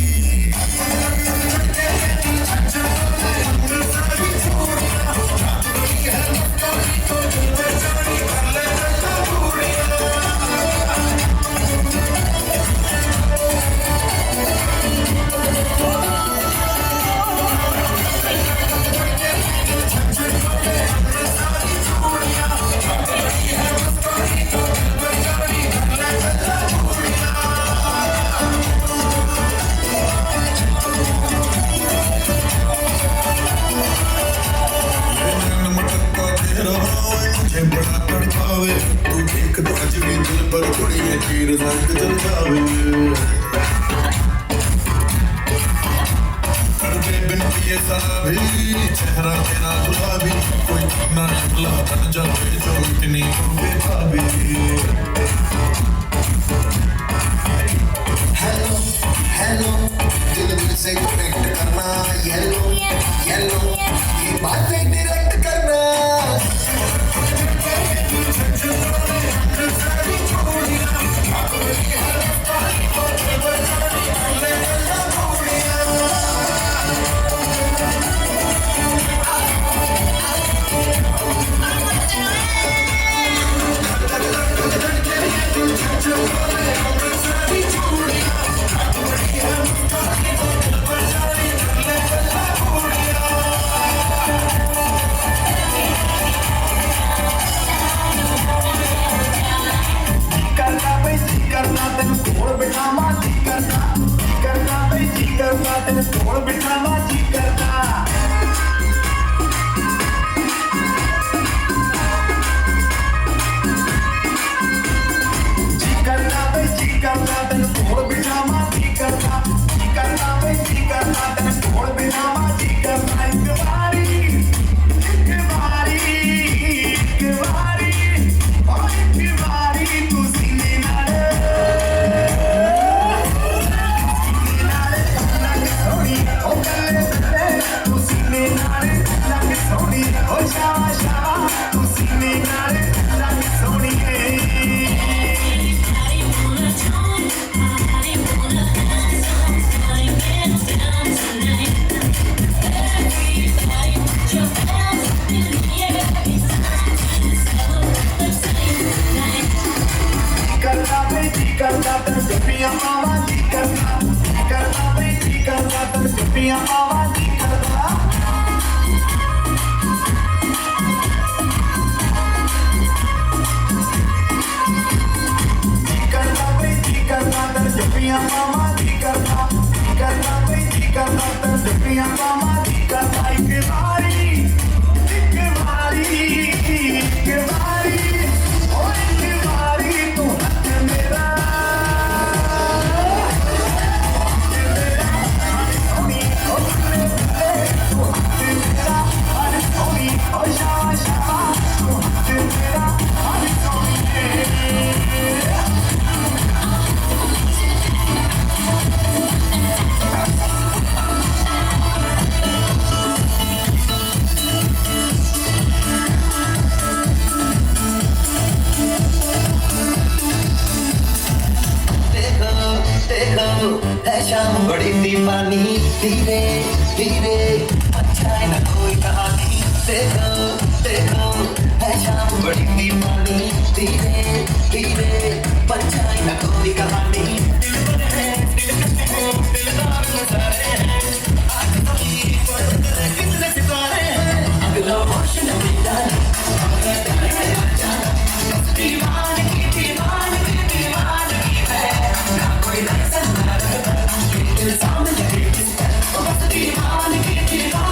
Speaker 14: चेहरा तेरा गुलाबी कोई ना निकला बन जावे जो इतनी बेताबी हेलो हेलो दिल से कनेक्ट करना येलो येलो ये बात डायरेक्ट करना पिया मामा जी करना भाई जी करना तन पिया मामा जी करना एक बारी तू हट मेरा है शाम बड़ी दीवानी धीरे धीरे अच्छा है ना कोई कहानी देखो देखो है शाम बड़ी दीवानी धीरे धीरे अच्छा है ना कोई कहानी दिलदार नजारे हैं आज तो कितने सितारे हैं अगला मोशन दीवानी है ना कोई लाइसेंस ना सामने बस दीवानगी है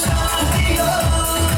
Speaker 14: शादी हो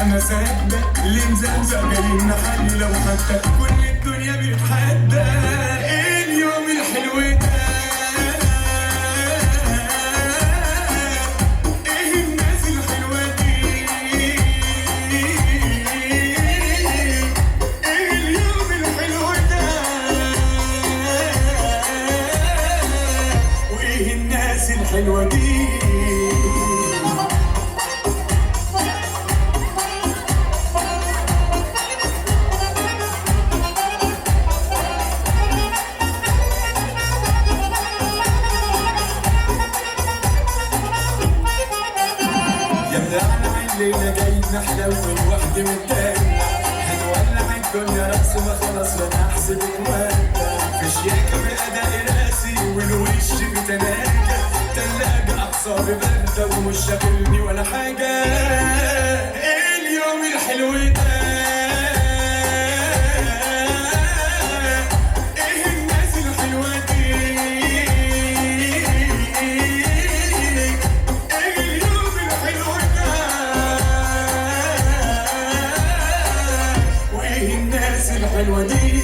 Speaker 15: ما صدق اللي مزمزق جايين نحل لو حتى كل الدنيا بيتحدى اليوم الحلو ده ايه الناس الحلوة دي ايه اليوم الحلو ده وايه الناس الحلوة دي الليلة جاي نحلى والوحدة متضايقة هنولع الدنيا رقص ما خلاص لا نحسبك وردة في شياكة بأداء راسي والوش بتناجة تلاجة أعصابي باردة ومش شاغلني ولا حاجة اليوم الحلو ده إيه الناس الحلوة دي الحلوة دي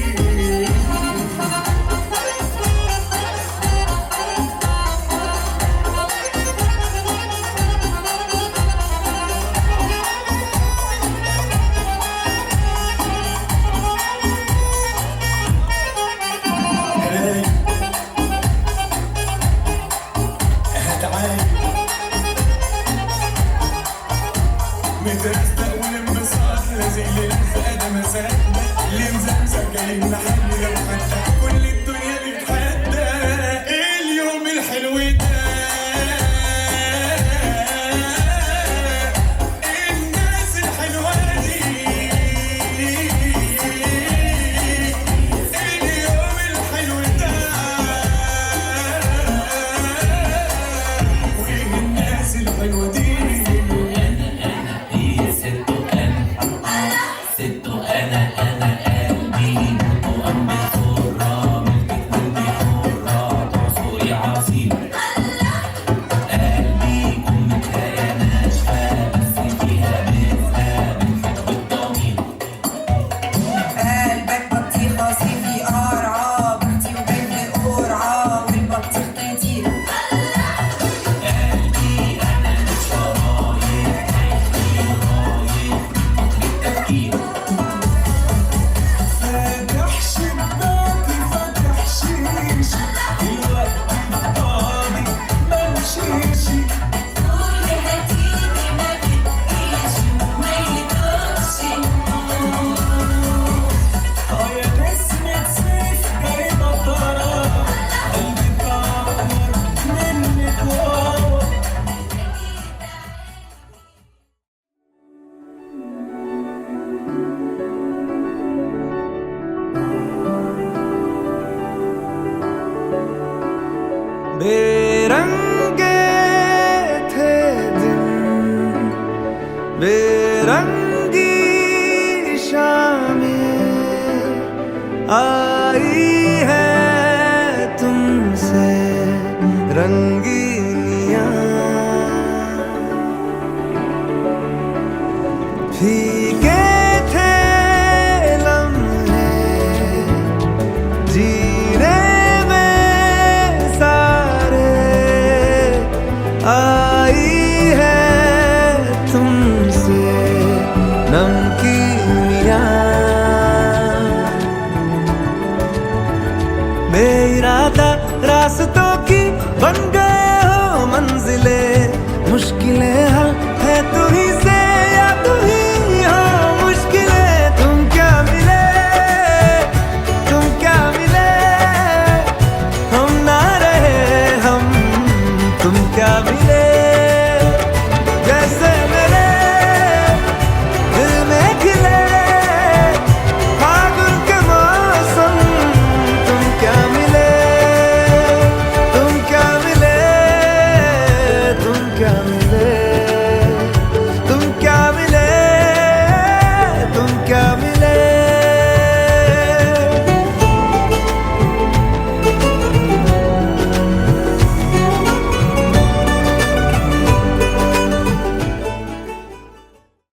Speaker 15: مترستق والانبساط لازق للفقادة مساء اللي مزمزق جايين نحل لو حتى كل الدنيا بتحدى اليوم الحلو ده الناس الحلوة دي اليوم الحلو ده وايه الناس الحلوة دي
Speaker 1: बेरंगे थे दिन बेरंगी शामें आई है तुमसे रंगीनियां फीके थे लम्हे जीने आई है तुमसे नमकीनियां बेइरादा रास्तों की बन